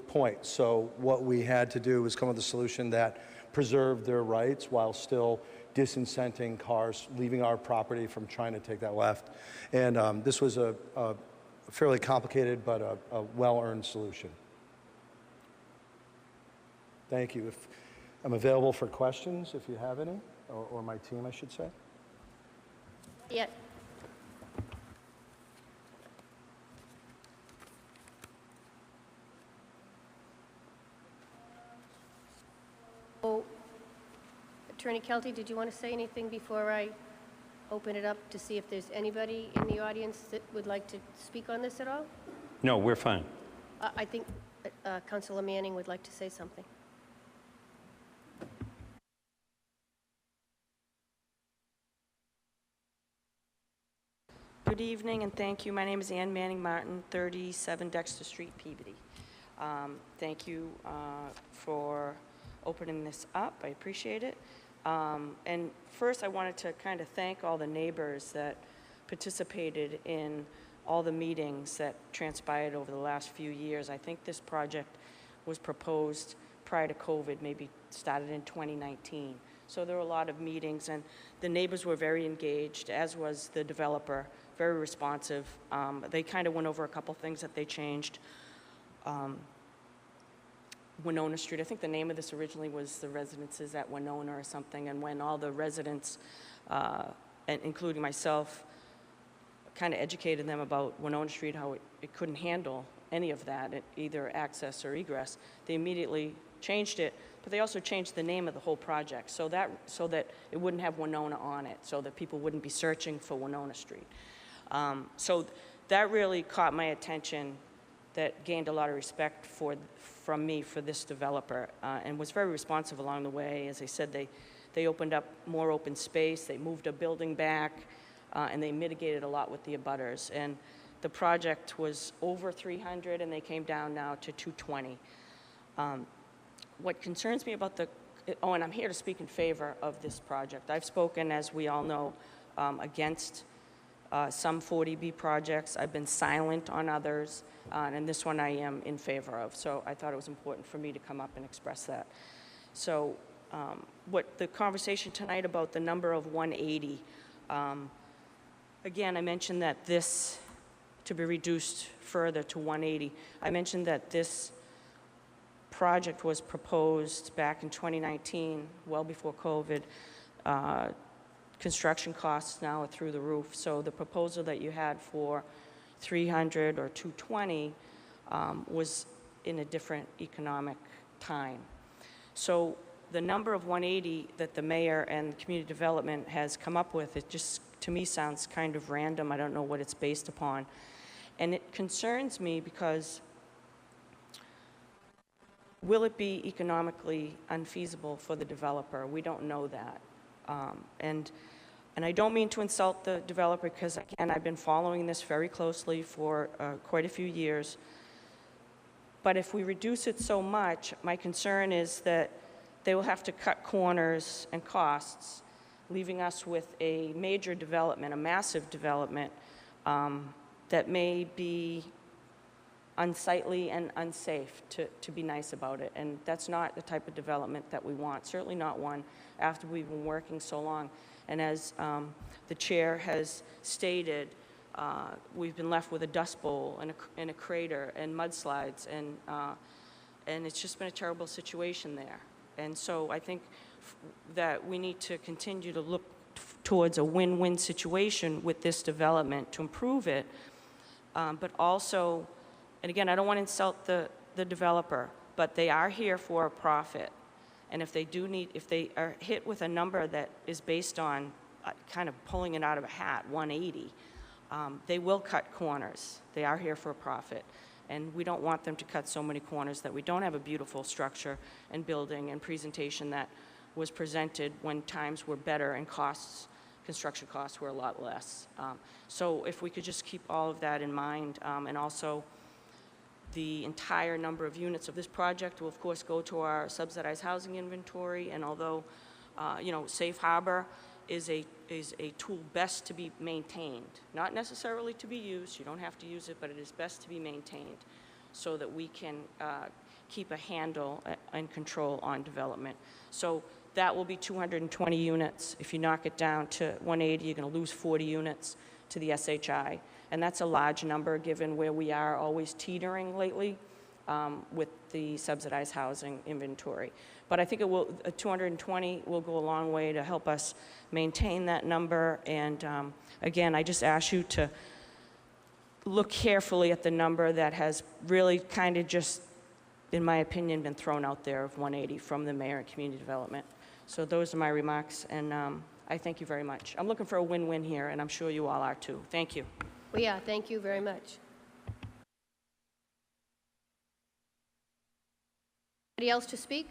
point. So what we had to do was come up with a solution that preserved their rights while still disincenting cars leaving our property from trying to take that left. And this was a fairly complicated but a well-earned solution. Thank you. I'm available for questions if you have any, or my team, I should say. Yeah. Oh, Attorney Kelty, did you want to say anything before I open it up to see if there's anybody in the audience that would like to speak on this at all? No, we're fine. I think Councilor Manning would like to say something. Good evening and thank you. My name is Ann Manning Martin, 37 Dexter Street, Peabody. Thank you for opening this up. I appreciate it. And first I wanted to kind of thank all the neighbors that participated in all the meetings that transpired over the last few years. I think this project was proposed prior to COVID, maybe started in 2019. So there were a lot of meetings and the neighbors were very engaged, as was the developer, very responsive. They kind of went over a couple things that they changed. Winona Street, I think the name of this originally was the Residences at Winona or something, and when all the residents, and including myself, kind of educated them about Winona Street, how it couldn't handle any of that, either access or egress, they immediately changed it, but they also changed the name of the whole project so that it wouldn't have Winona on it, so that people wouldn't be searching for Winona Street. So that really caught my attention, that gained a lot of respect from me for this developer, and was very responsive along the way. As I said, they opened up more open space, they moved a building back, and they mitigated a lot with the abutters. And the project was over 300, and they came down now to 220. What concerns me about and I'm here to speak in favor of this project. I've spoken, as we all know, against some 40B projects. I've been silent on others, and this one I am in favor of. So I thought it was important for me to come up and express that. So what the conversation tonight about the number of 180, again, I mentioned that this, to be reduced further to 180, I mentioned that this project was proposed back in 2019, well before COVID. Construction costs now are through the roof. So the proposal that you had for 300 or 220 was in a different economic time. So the number of 180 that the mayor and community development has come up with, it just, to me, sounds kind of random. I don't know what it's based upon. And it concerns me because will it be economically unfeasible for the developer? We don't know that. And I don't mean to insult the developer because, again, I've been following this very closely for quite a few years. But if we reduce it so much, my concern is that they will have to cut corners and costs leaving us with a major development, a massive development that may be unsightly and unsafe, to be nice about it. And that's not the type of development that we want, certainly not one after we've been working so long. And as the chair has stated, we've been left with a dust bowl and a crater and mudslides, and it's just been a terrible situation there. And so I think that we need to continue to look towards a win-win situation with this development to improve it, but also, and again, I don't want to insult the developer, but they are here for a profit. And if they are hit with a number that is based on kind of pulling it out of a hat, 180, they will cut corners. They are here for a profit. And we don't want them to cut so many corners that we don't have a beautiful structure and building and presentation that was presented when times were better and construction costs were a lot less. So if we could just keep all of that in mind, and also the entire number of units of this project will of course go to our subsidized housing inventory, and although safe harbor is a tool best to be maintained, not necessarily to be used. You don't have to use it, but it is best to be maintained so that we can keep a handle and control on development. So that will be 220 units. If you knock it down to 180, you're going to lose 40 units to the SHI. And that's a large number given where we are always teetering lately with the subsidized housing inventory. But I think 220 will go a long way to help us maintain that number. And again, I just ask you to look carefully at the number that has really kind of just, in my opinion, been thrown out there of 180 from the mayor and community development. So those are my remarks, and I thank you very much. I'm looking for a win-win here, and I'm sure you all are too. Thank you. Well, yeah, thank you very much. Anybody else to speak?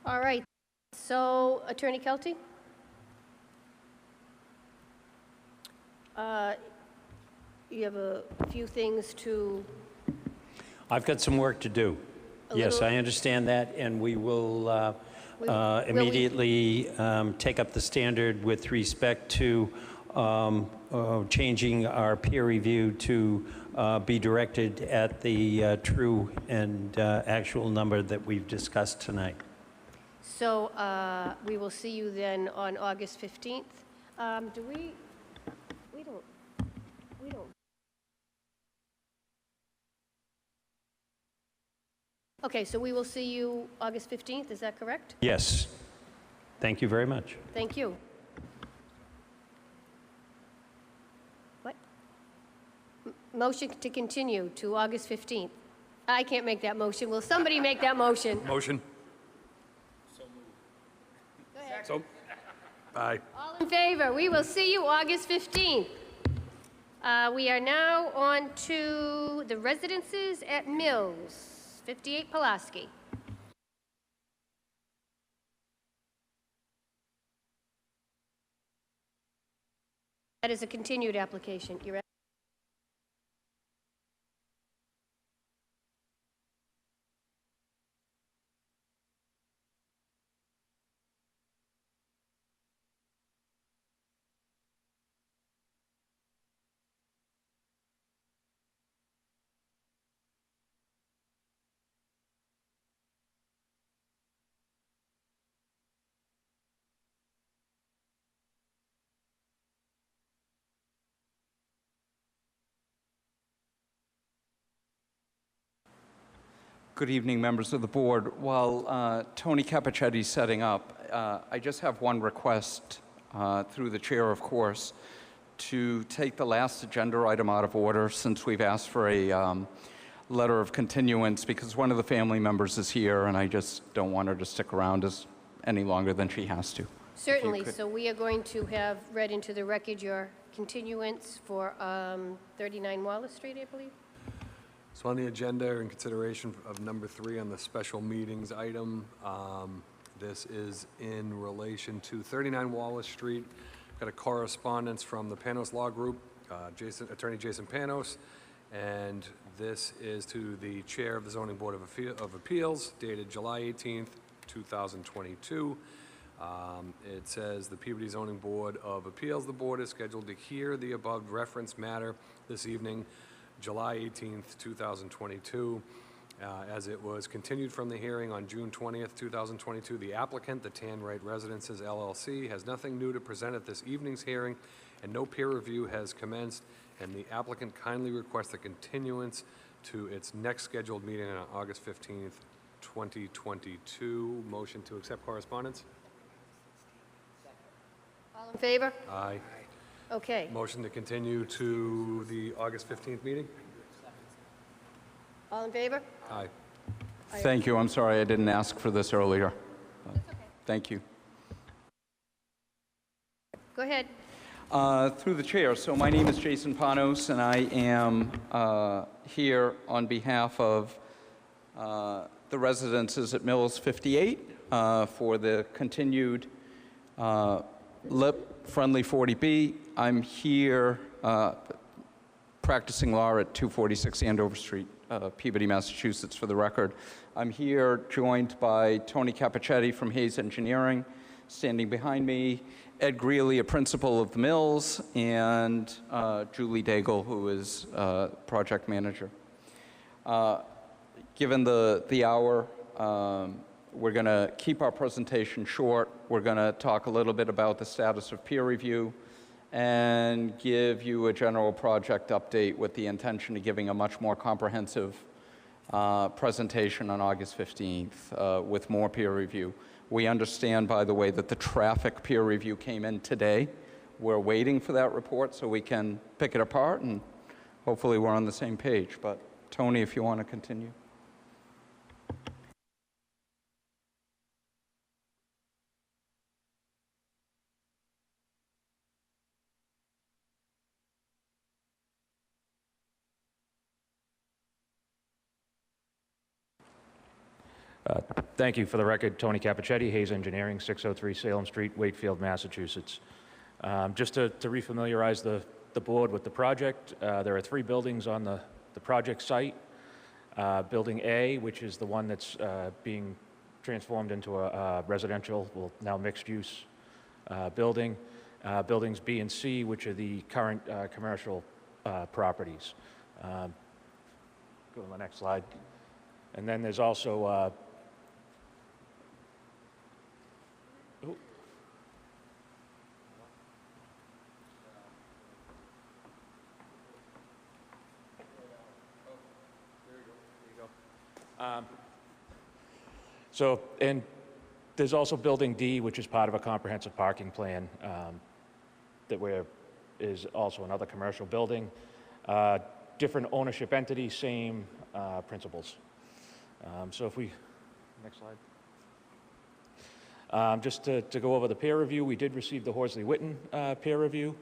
All right. So, Attorney Kelty? You have a few things to... I've got some work to do. Yes, I understand that, and we will immediately take up the standard with respect to changing our peer review to be directed at the true and actual number that we've discussed tonight. So we will see you then on August 15th. We don't. Okay, so we will see you August 15th, is that correct? Yes. Thank you very much. Thank you. What? Motion to continue to August 15th. I can't make that motion. Will somebody make that motion? Motion. So, aye. All in favor? We will see you August 15th. We are now on to the residences at Mills, 58 Pulaski. That is a continued application. You're right. Good evening, members of the board. While Tony Capicetti's setting up, I just have one request through the chair, of course, to take the last agenda item out of order since we've asked for a letter of continuance because one of the family members is here and I just don't want her to stick around any longer than she has to. Certainly. So we are going to have read into the record your continuance for 39 Wallace Street, I believe. So on the agenda, in consideration of number 3 on the special meetings item, this is in relation to 39 Wallace Street. Got a correspondence from the Panos Law Group, Attorney Jason Panos, and this is to the Chair of the Zoning Board of Appeals, dated July 18th, 2022. It says the Peabody Zoning Board of Appeals, the board is scheduled to hear the above referenced matter this evening, July 18th, 2022. As it was continued from the hearing on June 20th, 2022, the applicant, the Tanright Residences LLC, has nothing new to present at this evening's hearing, and no peer review has commenced, and the applicant kindly requests a continuance to its next scheduled meeting on August 15th, 2022. Motion to accept correspondence? All in favor? Aye. Okay. Motion to continue to the August 15th meeting? All in favor? Aye. Thank you. I'm sorry I didn't ask for this earlier. Thank you. Go ahead. Through the chair, so my name is Jason Panos, and I am here on behalf of the residences at Mills 58 for the continued LIP-friendly 40B. I'm here practicing law at 246 Andover Street, Peabody, Massachusetts, for the record. I'm here joined by Tony Capicetti from Hayes Engineering, standing behind me, Ed Greeley, a principal of the Mills, and Julie Daigle, who is project manager. Given the hour, we're going to keep our presentation short. We're going to talk a little bit about the status of peer review and give you a general project update with the intention of giving a much more comprehensive presentation on August 15th with more peer review. We understand, by the way, that the traffic peer review came in today. We're waiting for that report so we can pick it apart, and hopefully we're on the same page. But Tony, if you want to continue. Thank you. For the record, Tony Capicetti, Hayes Engineering, 603 Salem Street, Wakefield, Massachusetts. Just to refamiliarize the board with the project, there are 3 buildings on the project site. Building A, which is the one that's being transformed into a residential, well, now mixed-use building. Buildings B and C, which are the current commercial properties. Go to the next slide. And then there's also and there's also Building D, which is part of a comprehensive parking plan is also another commercial building. Different ownership entity, same principles. So if we, next slide. Just to go over the peer review, we did receive the Horsley-Witten peer review.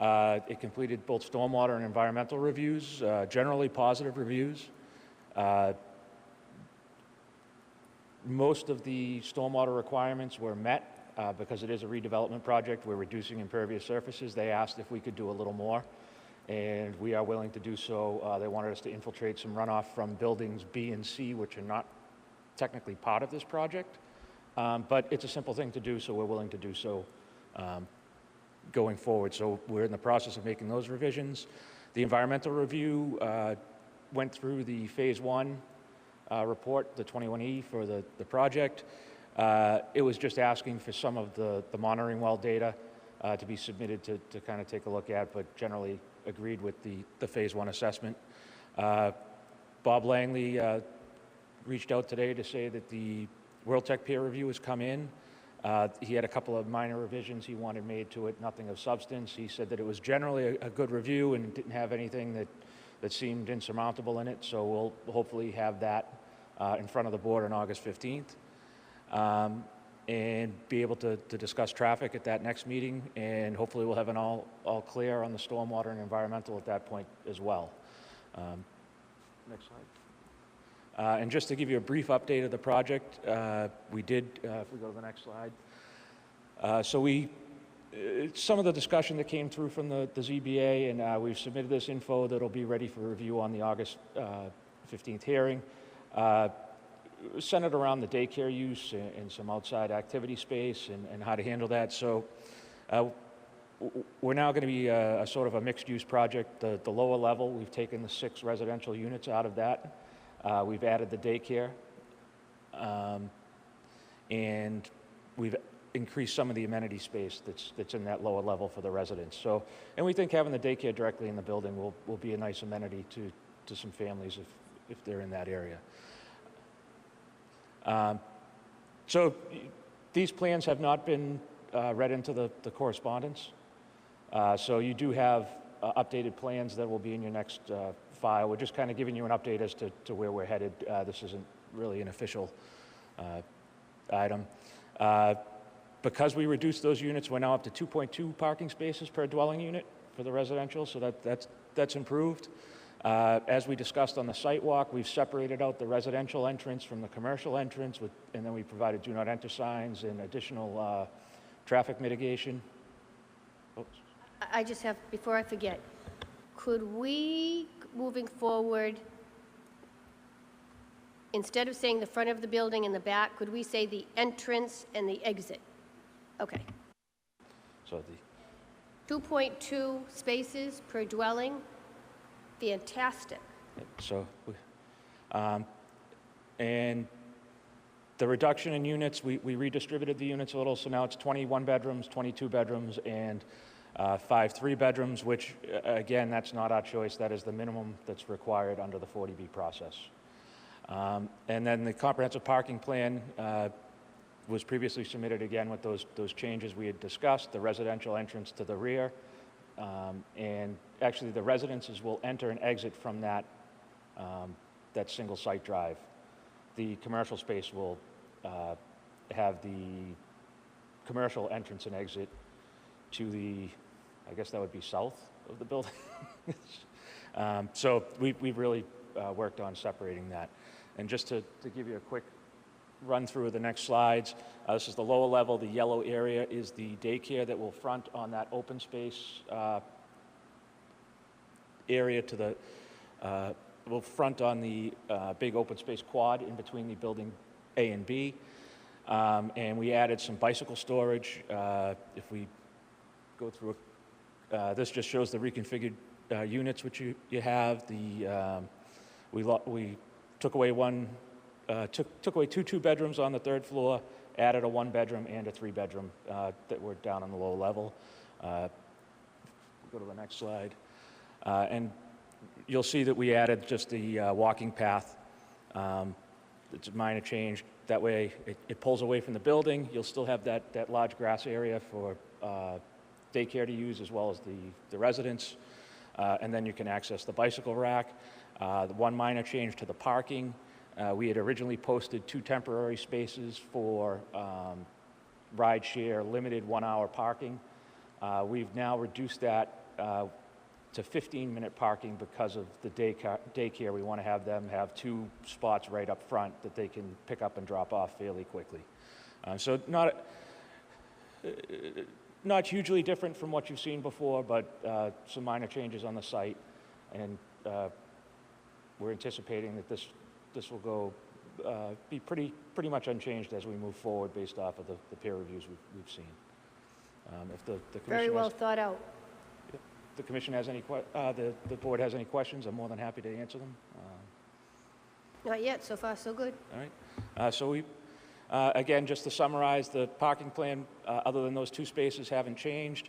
It completed both stormwater and environmental reviews, generally positive reviews. Most of the stormwater requirements were met because it is a redevelopment project. We're reducing impervious surfaces. They asked if we could do a little more, and we are willing to do so. They wanted us to infiltrate some runoff from buildings B and C, which are not technically part of this project. But it's a simple thing to do, so we're willing to do so going forward. So we're in the process of making those revisions. The environmental review went through the Phase 1 report, the 21E for the project. It was just asking for some of the monitoring well data to be submitted to kind of take a look at, but generally agreed with the Phase 1 assessment. Bob Langley reached out today to say that the World Tech peer review has come in. He had a couple of minor revisions he wanted made to it, nothing of substance. He said that it was generally a good review and didn't have anything that seemed insurmountable in it, so we'll hopefully have that in front of the board on August 15th and be able to discuss traffic at that next meeting, and hopefully we'll have an all clear on the stormwater and environmental at that point as well. Next slide. And just to give you a brief update of the project, we did, if we go to the next slide. Some of the discussion that came through from the ZBA, and we've submitted this info that'll be ready for review on the August 15th hearing. centered around the daycare use and some outside activity space and how to handle that. So we're now going to be a sort of a mixed-use project. The lower level, we've taken the 6 residential units out of that. We've added the daycare, and we've increased some of the amenity space that's in that lower level for the residents. So, and we think having the daycare directly in the building will be a nice amenity to some families if they're in that area. So these plans have not been read into the correspondence. So you do have updated plans that will be in your next file. We're just kind of giving you an update as to where we're headed. This isn't really an official item. Because we reduced those units, we're now up to 2.2 parking spaces per dwelling unit for the residential, so that's improved. As we discussed on the site walk, we've separated out the residential entrance from the commercial entrance, and then we provided do not enter signs and additional traffic mitigation. Oops. I just have, before I forget, could we, moving forward, instead of saying the front of the building and the back, could we say the entrance and the exit? Okay. So 2.2 spaces per dwelling, fantastic. So, and the reduction in units, we redistributed the units a little, so now it's 21 bedrooms, 22 bedrooms, and 5 3-bedrooms, which, again, that's not our choice. That is the minimum that's required under the 40B process. And then the comprehensive parking plan was previously submitted again with those changes we had discussed, the residential entrance to the rear, and actually the residences will enter and exit from that single site drive. The commercial space will have the commercial entrance and exit to the, I guess that would be south of the building. So we've really worked on separating that. And just to give you a quick run through of the next slides, this is the lower level. The yellow area is the daycare that will front on that open space area to the, will front on the big open space quad in between the building A and B. And we added some bicycle storage. If we go through, this just shows the reconfigured units which you have. We took away took away 2 2-bedrooms on the 3rd floor, added a 1-bedroom and a 3-bedroom that were down on the low level. Go to the next slide. And you'll see that we added just the walking path. It's a minor change. That way it pulls away from the building. You'll still have that large grass area for daycare to use as well as the residents. And then you can access the bicycle rack. The one minor change to the parking. We had originally posted 2 temporary spaces for ride share limited 1-hour parking. We've now reduced that to 15-minute parking because of the daycare. We want to have them have 2 spots right up front that they can pick up and drop off fairly quickly. So not hugely different from what you've seen before, but some minor changes on the site. And we're anticipating that this will go be pretty much unchanged as we move forward based off of the peer reviews we've seen. If the commission Very well thought out. If the commission has any the board has any questions, I'm more than happy to answer them. Not yet, so far so good. All right. So we, again, just to summarize, the parking plan, other than those 2 spaces, haven't changed.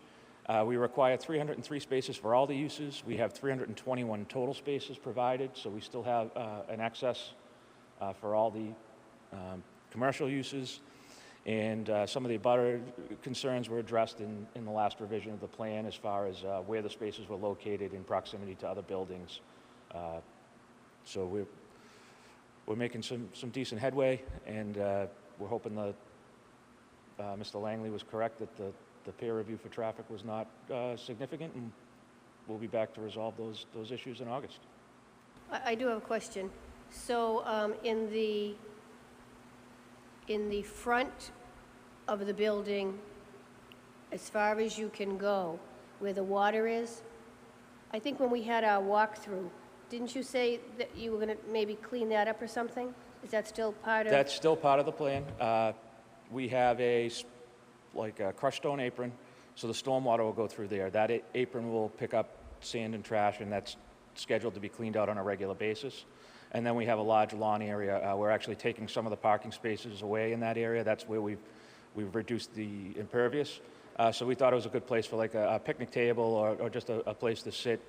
We require 303 spaces for all the uses. We have 321 total spaces provided, so we still have an excess for all the commercial uses. And some of the abutter concerns were addressed in the last revision of the plan as far as where the spaces were located in proximity to other buildings. So we're making some decent headway, and we're hoping that Mr. Langley was correct that the peer review for traffic was not significant, and we'll be back to resolve those issues in August. I do have a question. So in the front of the building, as far as you can go, where the water is, I think when we had our walkthrough, didn't you say that you were going to maybe clean that up or something? Is that still part of? That's still part of the plan. We have a crushed stone apron, so the stormwater will go through there. That apron will pick up sand and trash, and that's scheduled to be cleaned out on a regular basis. And then we have a large lawn area. We're actually taking some of the parking spaces away in that area. That's where we've reduced the impervious. So we thought it was a good place for like a picnic table or just a place to sit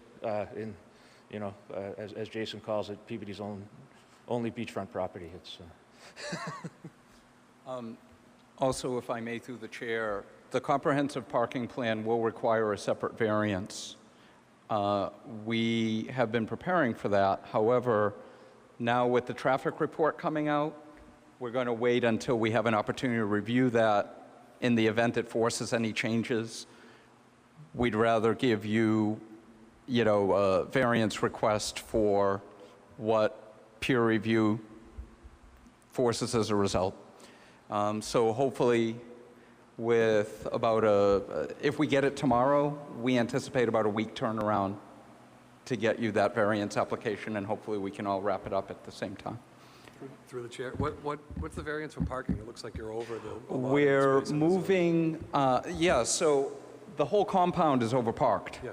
in, you know, as Jason calls it, Peabody's only beachfront property. It's. Also, if I may, through the chair, the comprehensive parking plan will require a separate variance. We have been preparing for that. However, now with the traffic report coming out, we're going to wait until we have an opportunity to review that. In the event it forces any changes, we'd rather give you, you know, a variance request for what peer review forces as a result. So hopefully with about if we get it tomorrow, we anticipate about a week turnaround to get you that variance application, and hopefully we can all wrap it up at the same time. Through the chair, what's the variance for parking? It looks like you're over the allotted We're spaces. moving, yeah, so the whole compound is overparked. Yeah.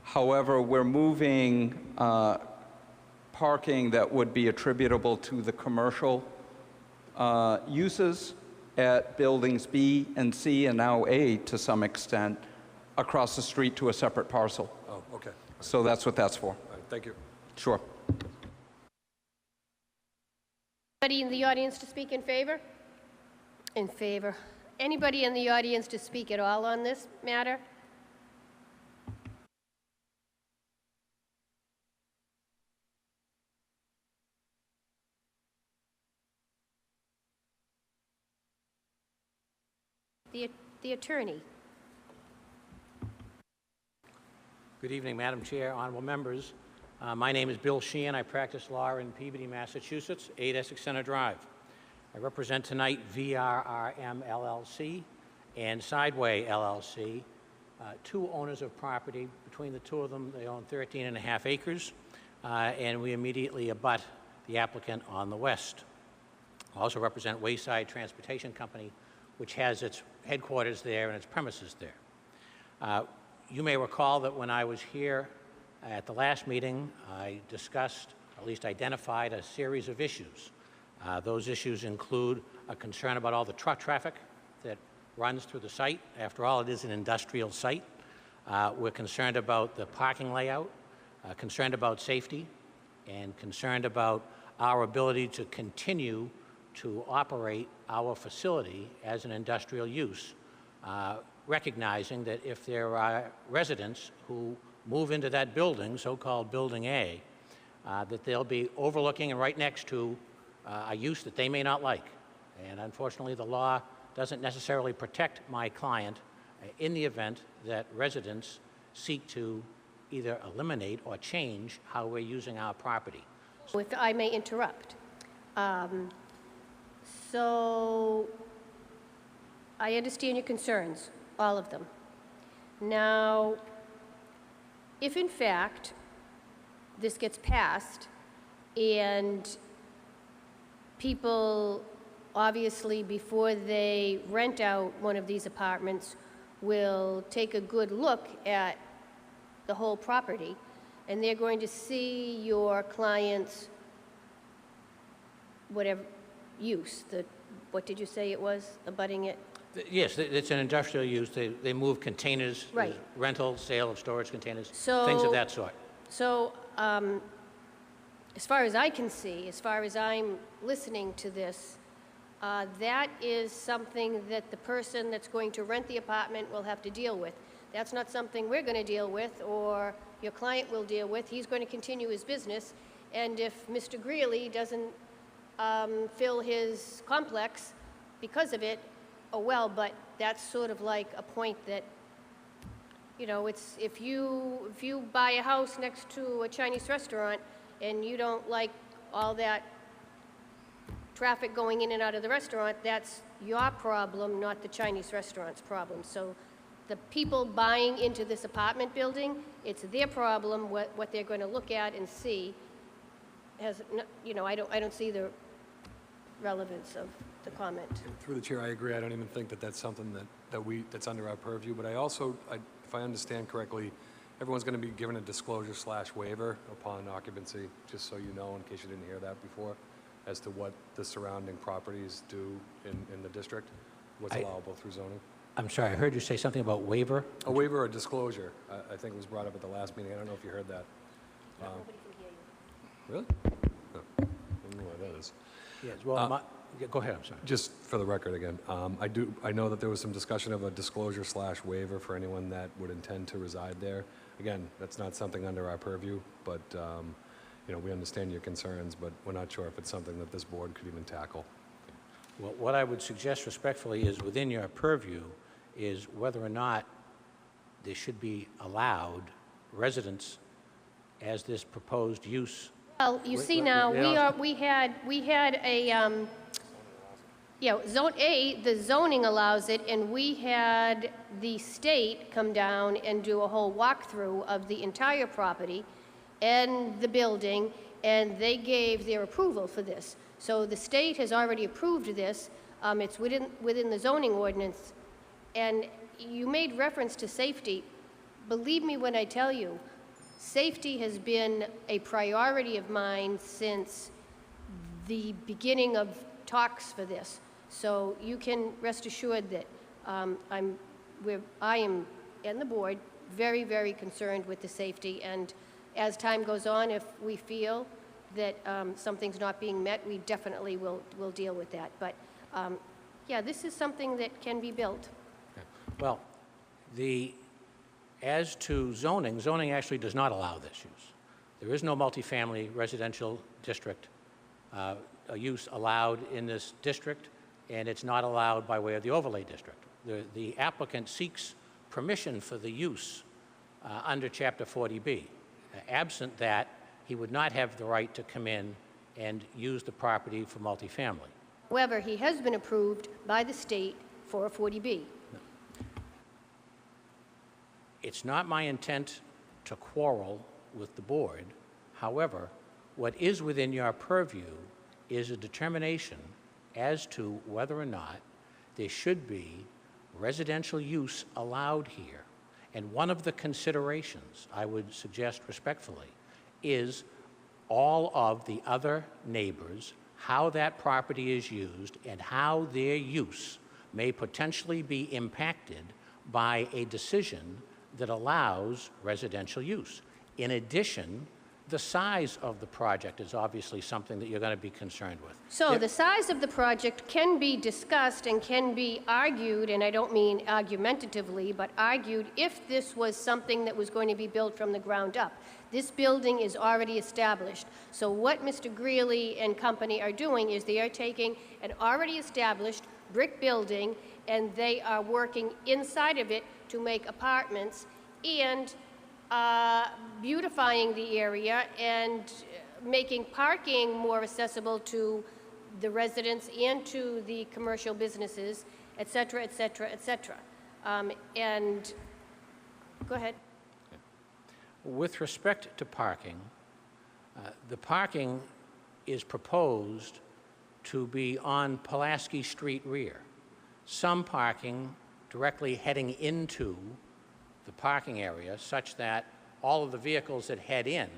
However, we're moving parking that would be attributable to the commercial uses at buildings B and C and now A to some extent across the street to a separate parcel. Oh, okay. So that's what that's for. All right, thank you. Sure. Anybody in the audience to speak in favor? In favor. Anybody in the audience to speak at all on this matter? The attorney. Good evening, Madam Chair, honorable members. My name is Bill Sheehan. I practice law in Peabody, Massachusetts, 8 Essex Center Drive. I represent tonight VRRM LLC and Sideway LLC, two owners of property. Between the two of them, they own 13.5 acres, and we immediately abut the applicant on the west. I also represent Wayside Transportation Company, which has its headquarters there and its premises there. You may recall that when I was here at the last meeting, I discussed, or at least identified, a series of issues. Those issues include a concern about all the truck traffic that runs through the site. After all, it is an industrial site. We're concerned about the parking layout, concerned about safety, and concerned about our ability to continue to operate our facility as an industrial use, recognizing that if there are residents who move into that building, so-called Building A, that they'll be overlooking and right next to a use that they may not like. And unfortunately, the law doesn't necessarily protect my client in the event that residents seek to either eliminate or change how we're using our property. If I may interrupt. So I understand your concerns, all of them. Now, if in fact this gets passed and people obviously before they rent out one of these apartments will take a good look at the whole property and they're going to see your client's whatever use, what did you say it was, abutting it? Yes, it's an industrial use. They move containers, Right. rental, sale of storage containers, So- things of that sort. So, as far as I can see, as far as I'm listening to this, that is something that the person that's going to rent the apartment will have to deal with. That's not something we're going to deal with or your client will deal with. He's going to continue his business, and if Mr. Greeley doesn't fill his complex because of it, oh well, but that's sort of like a point that, you know, it's if you buy a house next to a Chinese restaurant and you don't like all that traffic going in and out of the restaurant, that's your problem, not the Chinese restaurant's problem. So the people buying into this apartment building, it's their problem, what they're going to look at and see. You know, I don't see the relevance of the comment. Through the chair, I agree. I don't even think that that's something that's under our purview. But I also, if I understand correctly, everyone's going to be given a disclosure/waiver upon occupancy, just so you know, in case you didn't hear that before, as to what the surrounding properties do in the district, what's allowable through zoning. I'm sorry, I heard you say something about waiver. A waiver or disclosure, I think was brought up at the last meeting. I don't know if you heard that. Nobody can hear you. Really? Oh, I don't know what that is. Yes, well, yeah, go ahead, I'm sorry. Just for the record again, I know that there was some discussion of a disclosure/waiver for anyone that would intend to reside there. Again, that's not something under our purview, but, we understand your concerns, but we're not sure if it's something that this board could even tackle. Well, what I would suggest respectfully is within your purview is whether or not there should be allowed residents as this proposed use. Well, you see now, we had a, Zone A, the zoning allows it, and we had the state come down and do a whole walkthrough of the entire property and the building, and they gave their approval for this. So the state has already approved this. It's within the zoning ordinance. And you made reference to safety. Believe me when I tell you, safety has been a priority of mine since the beginning of talks for this. So you can rest assured that I am, and the board, very, very concerned with the safety. And as time goes on, if we feel that something's not being met, we definitely will deal with that. But yeah, this is something that can be built. Well, as to zoning, zoning actually does not allow this use. There is no multifamily residential district use allowed in this district, and it's not allowed by way of the overlay district. The applicant seeks permission for the use under Chapter 40B. Absent that, he would not have the right to come in and use the property for multifamily. However, he has been approved by the state for a 40B. It's not my intent to quarrel with the board. However, what is within your purview is a determination as to whether or not there should be residential use allowed here. And one of the considerations, I would suggest respectfully, is all of the other neighbors, how that property is used, and how their use may potentially be impacted by a decision that allows residential use. In addition, the size of the project is obviously something that you're going to be concerned with. So the size of the project can be discussed and can be argued, and I don't mean argumentatively, but argued if this was something that was going to be built from the ground up. This building is already established. So what Mr. Greeley and company are doing is they are taking an already established brick building and they are working inside of it to make apartments and beautifying the area and making parking more accessible to the residents and to the commercial businesses, et cetera, et cetera, et cetera. And go ahead. With respect to parking, the parking is proposed to be on Pulaski Street rear. Some parking directly heading into the parking area such that all of the vehicles that head in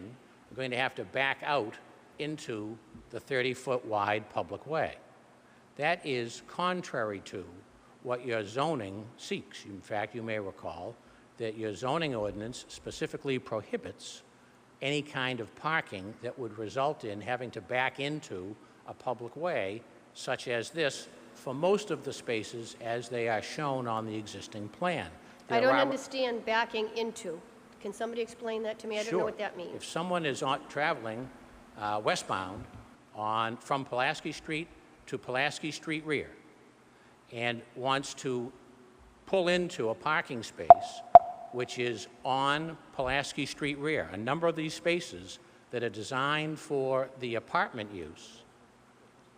are going to have to back out into the 30-foot wide public way. That is contrary to what your zoning seeks. In fact, you may recall that your zoning ordinance specifically prohibits any kind of parking that would result in having to back into a public way such as this for most of the spaces as they are shown on the existing plan. I don't understand backing into. Can somebody explain that to me? I don't know what that means. If someone is traveling westbound from Pulaski Street to Pulaski Street rear and wants to pull into a parking space which is on Pulaski Street rear, a number of these spaces that are designed for the apartment use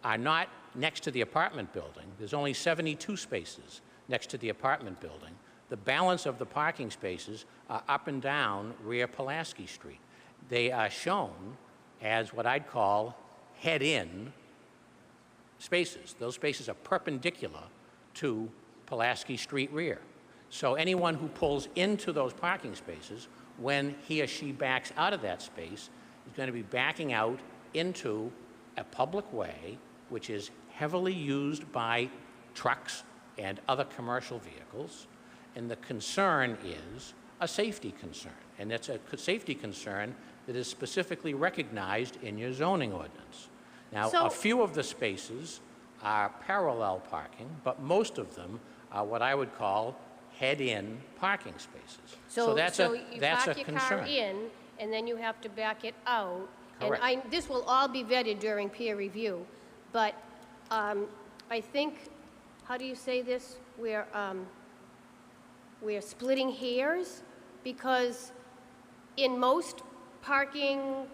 are not next to the apartment building. There's only 72 spaces next to the apartment building. The balance of the parking spaces are up and down rear Pulaski Street. They are shown as what I'd call head-in spaces. Those spaces are perpendicular to Pulaski Street rear. So anyone who pulls into those parking spaces, when he or she backs out of that space, is going to be backing out into a public way, which is heavily used by trucks and other commercial vehicles. And the concern is a safety concern. And it's a safety concern that is specifically recognized in your zoning ordinance. Now, So- a few of the spaces are parallel parking, but most of them are what I would call head-in parking spaces. So that's you a park your car concern. in, and then you have to back it out. Correct. And this will all be vetted during peer review, but I think, how do you say this? We're splitting hairs, because in most parking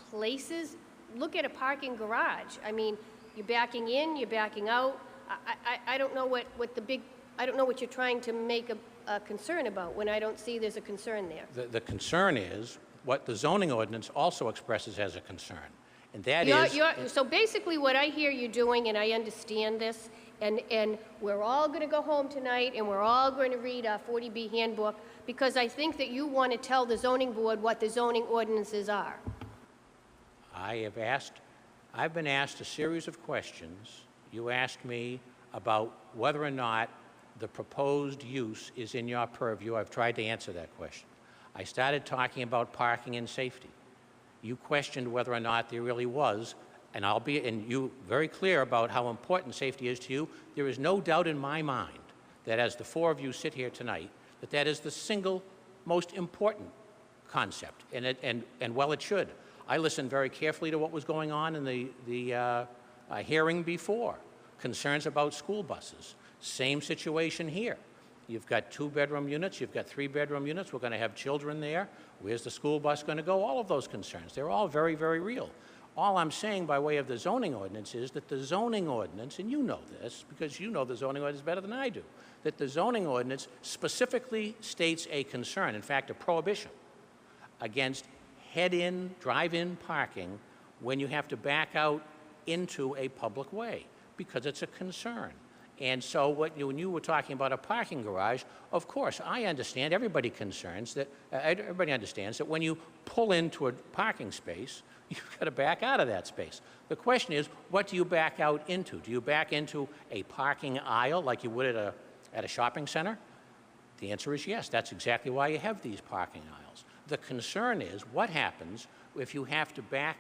places, look at a parking garage. I mean, you're backing in, you're backing out. I don't know what I don't know what you're trying to make a concern about when I don't see there's a concern there. The concern is what the zoning ordinance also expresses as a concern, and that is... So basically, what I hear you doing, and I understand this, and we're all going to go home tonight, and we're all going to read our 40B handbook, because I think that you want to tell the zoning board what the zoning ordinances are. I've been asked a series of questions. You asked me about whether or not the proposed use is in your purview. I've tried to answer that question. I started talking about parking and safety. You questioned whether or not there really was, and you very clear about how important safety is to you. There is no doubt in my mind that as the four of you sit here tonight, that is the single most important concept, and well, it should. I listened very carefully to what was going on in the hearing before. Concerns about school buses. Same situation here. You've got 2-bedroom units, you've got 3-bedroom units, we're going to have children there. Where's the school bus going to go? All of those concerns. They're all very, very real. All I'm saying by way of the zoning ordinance is that the zoning ordinance, and you know this because you know the zoning ordinance better than I do, that the zoning ordinance specifically states a concern, in fact, a prohibition against head-in, drive-in parking when you have to back out into a public way, because it's a concern. And so when you were talking about a parking garage, of course, I understand, everybody understands that when you pull into a parking space, you've got to back out of that space. The question is, what do you back out into? Do you back into a parking aisle like you would at a shopping center? The answer is yes. That's exactly why you have these parking aisles. The concern is, what happens if you have to back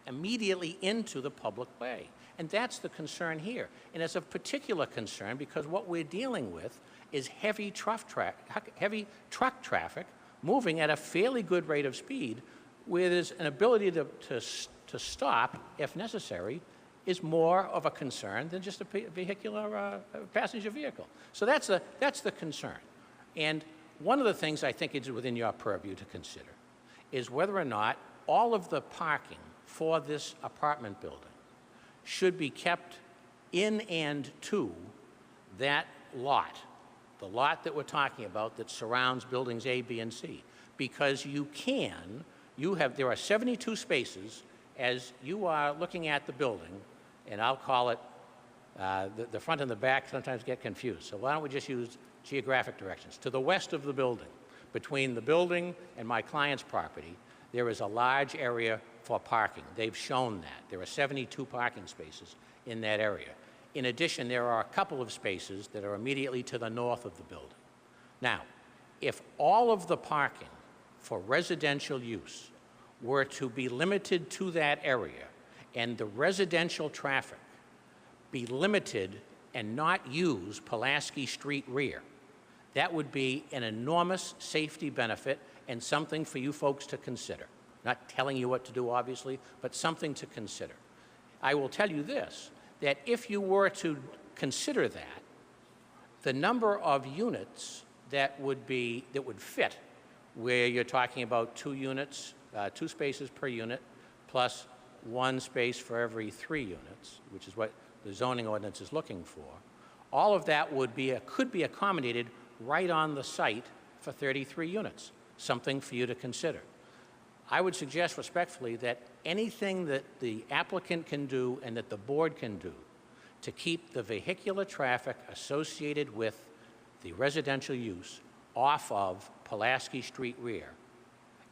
immediately into the public way? And that's the concern here. And it's of particular concern because what we're dealing with is heavy truck traffic moving at a fairly good rate of speed, where there's an ability to stop, if necessary, is more of a concern than just a vehicular passenger vehicle. So that's the concern. And one of the things I think is within your purview to consider is whether or not all of the parking for this apartment building should be kept in and to that lot, the lot that we're talking about that surrounds buildings A, B, and C. Because there are 72 spaces as you are looking at the building, and I'll call it, the front and the back sometimes get confused. So why don't we just use geographic directions? To the west of the building, between the building and my client's property, there is a large area for parking. They've shown that. There are 72 parking spaces in that area. In addition, there are a couple of spaces that are immediately to the north of the building. Now, if all of the parking for residential use were to be limited to that area, and the residential traffic be limited and not use Pulaski Street rear, that would be an enormous safety benefit and something for you folks to consider. Not telling you what to do, obviously, but something to consider. I will tell you this, that if you were to consider that, the number of units that would fit, where you're talking about 2 units, 2 spaces per unit, plus 1 space for every 3 units, which is what the zoning ordinance is looking for, all of that could be accommodated right on the site for 33 units, something for you to consider. I would suggest respectfully that anything that the applicant can do and that the board can do to keep the vehicular traffic associated with the residential use off of Pulaski Street rear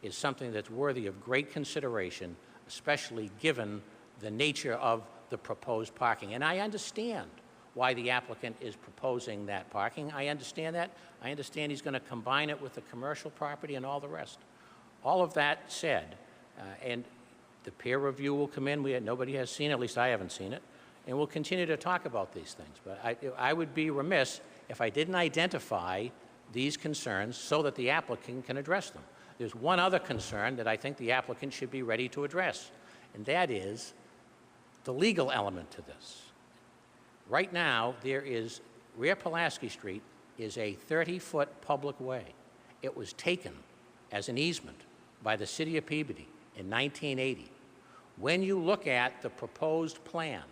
is something that's worthy of great consideration, especially given the nature of the proposed parking. And I understand why the applicant is proposing that parking. I understand that. I understand he's going to combine it with the commercial property and all the rest. All of that said, and the peer review will come in. Nobody has seen it, at least I haven't seen it, and we'll continue to talk about these things. But I would be remiss if I didn't identify these concerns so that the applicant can address them. There's one other concern that I think the applicant should be ready to address, and that is the legal element to this. Right now, rear Pulaski Street is a 30-foot public way. It was taken as an easement by the city of Peabody in 1980. When you look at the proposed plan,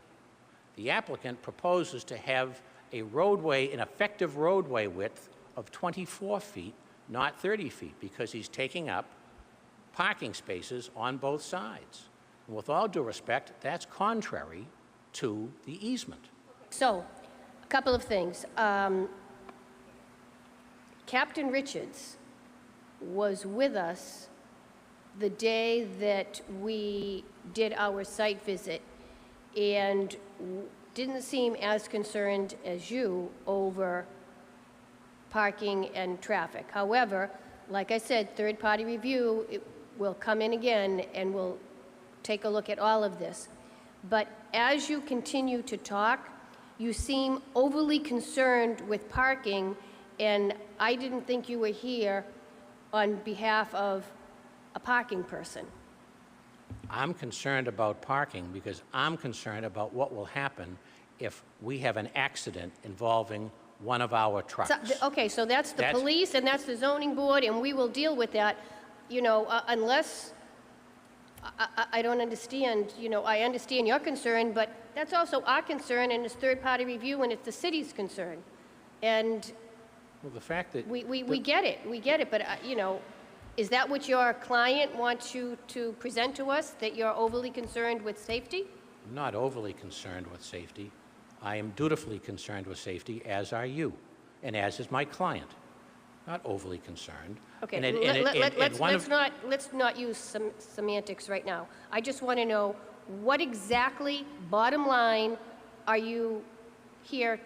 the applicant proposes to have a roadway, an effective roadway width of 24 feet, not 30 feet, because he's taking up parking spaces on both sides. And with all due respect, that's contrary to the easement. So, a couple of things. Captain Richards was with us the day that we did our site visit and didn't seem as concerned as you over parking and traffic. However, like I said, third-party review will come in again and we'll take a look at all of this. But as you continue to talk, you seem overly concerned with parking, and I didn't think you were here on behalf of a parking person. I'm concerned about parking because I'm concerned about what will happen if we have an accident involving one of our trucks. Okay, so that's the police and that's the zoning board, and we will deal with that, unless, I don't understand, I understand your concern, but that's also our concern, and it's third-party review, and it's the city's concern. And well, the fact that we get it, but, is that what your client wants you to present to us, that you're overly concerned with safety? I'm not overly concerned with safety. I am dutifully concerned with safety, as are you, and as is my client. Not overly concerned. Okay, And let's not use some semantics right now. I just want to know what exactly, bottom line, are you here,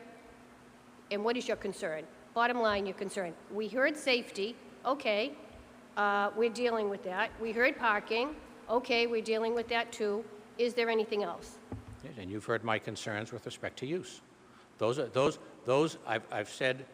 and what is your concern? Bottom line, your concern. We heard safety, okay, we're dealing with that. We heard parking, okay, we're dealing with that too. Is there anything else? Yes, and you've heard my concerns with respect to use. Those I've said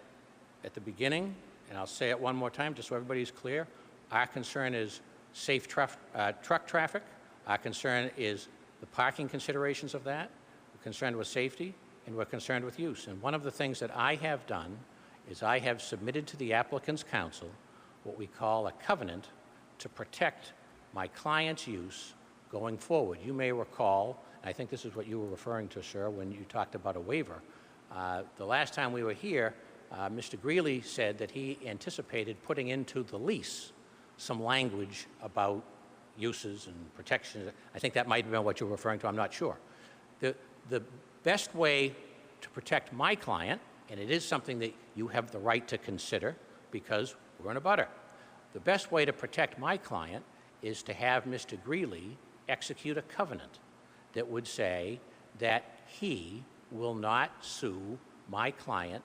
at the beginning, and I'll say it one more time just so everybody's clear. Our concern is safe truck traffic. Our concern is the parking considerations of that. We're concerned with safety, and we're concerned with use. And one of the things that I have done is I have submitted to the applicant's counsel what we call a covenant to protect my client's use going forward. You may recall, I think this is what you were referring to, sir, when you talked about a waiver. The last time we were here, Mr. Greeley said that he anticipated putting into the lease some language about uses and protections. I think that might have been what you were referring to. I'm not sure. The best way to protect my client, and it is something that you have the right to consider because we're in a butter. The best way to protect my client is to have Mr. Greeley execute a covenant that would say that he will not sue my client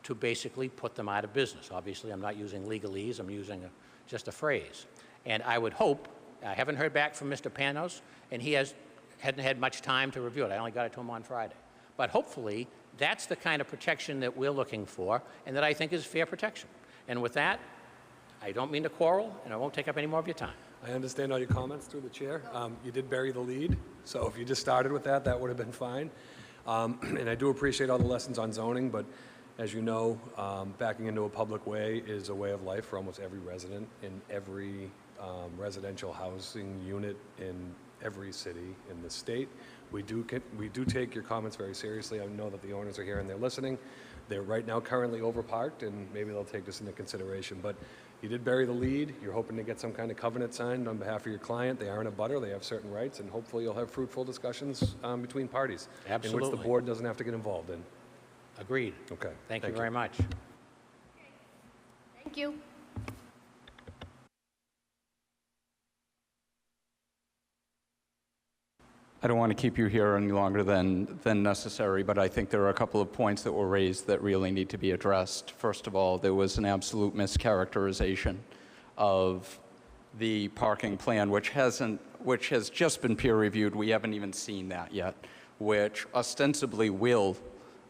to basically put them out of business. Obviously, I'm not using legalese, I'm using just a phrase. And I would hope, I haven't heard back from Mr. Panos, and he hadn't had much time to review it. I only got it to him on Friday. But hopefully, that's the kind of protection that we're looking for and that I think is fair protection. And with that, I don't mean to quarrel, and I won't take up any more of your time. I understand all your comments through the chair. You did bury the lead, so if you just started with that, that would have been fine. And I do appreciate all the lessons on zoning, but as you know, backing into a public way is a way of life for almost every resident in every residential housing unit in every city in the state. We do take your comments very seriously. I know that the owners are here and they're listening. They're right now currently overparked, and maybe they'll take this into consideration. But You did bury the lead. You're hoping to get some kind of covenant signed on behalf of your client. They aren't a butter. They have certain rights, and hopefully you'll have fruitful discussions between parties. In which the Absolutely. board doesn't have to get involved in. Agreed. Okay. Thank you very much. Thank you. I don't want to keep you here any longer than necessary, but I think there are a couple of points that were raised that really need to be addressed. First of all, there was an absolute mischaracterization of the parking plan, which has just been peer reviewed. We haven't even seen that yet, which ostensibly will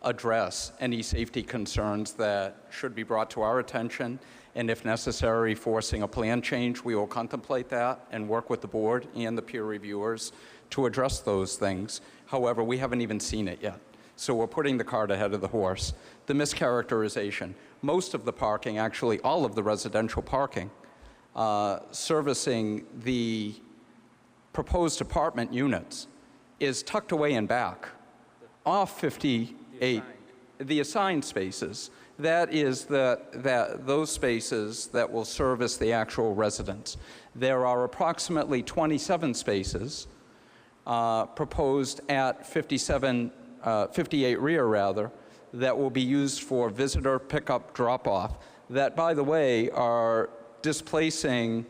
address any safety concerns that should be brought to our attention. And if necessary, forcing a plan change, we will contemplate that and work with the board and the peer reviewers to address those things. However, we haven't even seen it yet. So we're putting the cart ahead of the horse. The mischaracterization, most of the parking, actually all of the residential parking, servicing the proposed apartment units is tucked away in back, off 58, the assigned spaces. That is those spaces that will service the actual residents. There are approximately 27 spaces proposed at 58 rear rather, that will be used for visitor pickup drop-off, that, by the way, are displacing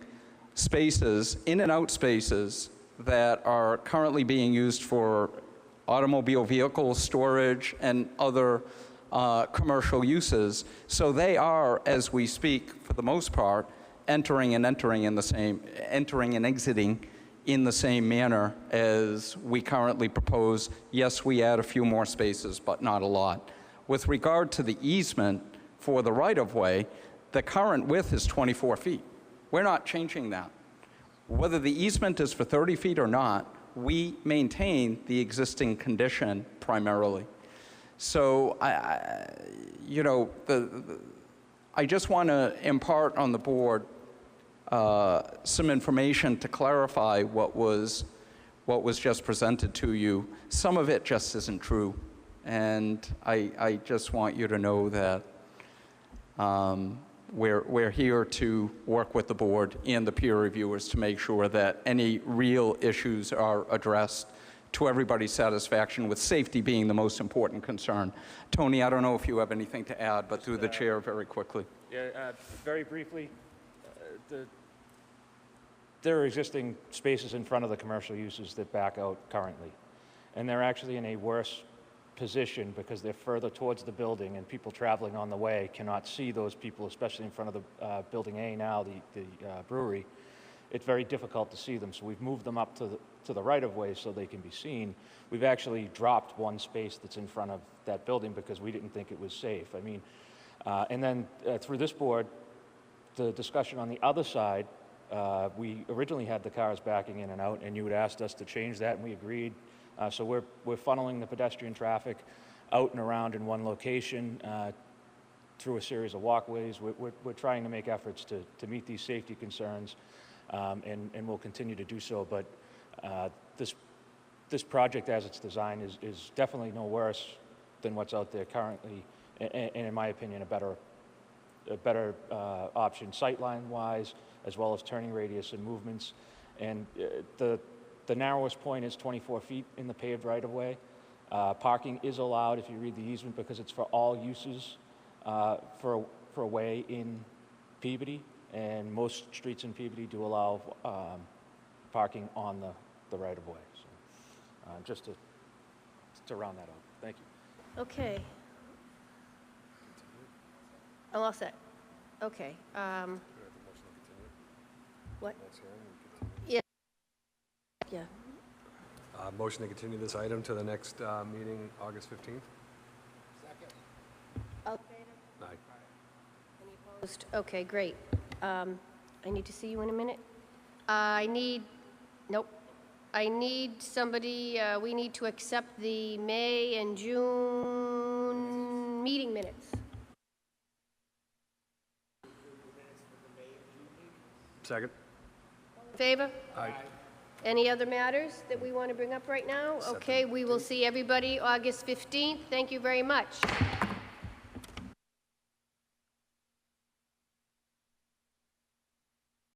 spaces, in and out spaces, that are currently being used for automobile vehicle storage and other commercial uses. So they are, as we speak, for the most part, entering and exiting in the same manner as we currently propose. Yes, we add a few more spaces, but not a lot. With regard to the easement for the right-of-way, the current width is 24 feet. We're not changing that. Whether the easement is for 30 feet or not, we maintain the existing condition primarily. So, I just want to impart on the board some information to clarify what was just presented to you. Some of it just isn't true, and I just want you to know that we're here to work with the board and the peer reviewers to make sure that any real issues are addressed to everybody's satisfaction, with safety being the most important concern. Tony, I don't know if you have anything to add, but through the chair, very quickly. Yeah, very briefly, there are existing spaces in front of the commercial uses that back out currently, and they're actually in a worse position because they're further towards the building, and people traveling on the way cannot see those people, especially in front of the building A now, the brewery. It's very difficult to see them, so we've moved them up to the right-of-way so they can be seen. We've actually dropped one space that's in front of that building because we didn't think it was safe. I mean, and then through this board, the discussion on the other side, we originally had the cars backing in and out, and you had asked us to change that, and we agreed. So we're funneling the pedestrian traffic out and around in one location through a series of walkways. We're trying to make efforts to meet these safety concerns, and we'll continue to do so. But this project, as it's designed, is definitely no worse than what's out there currently, and in my opinion, a better option sightline-wise, as well as turning radius and movements. And the narrowest point is 24 feet in the paved right-of-way. Parking is allowed, if you read the easement, because it's for all uses for a way in Peabody, and most streets in Peabody do allow parking on the right-of-way. So just to round that out. Thank you. Okay. I'm all set. Okay. What? Yeah. Yeah. Motion to continue this item to the next meeting, August 15th? All in favor? Aye. Any opposed? Okay, great. I need to see you in a minute. Nope. I need somebody, we need to accept the May and June meeting minutes. Second? In favor? Aye. Any other matters that we want to bring up right now? Okay, we will see everybody August 15th. Thank you very much.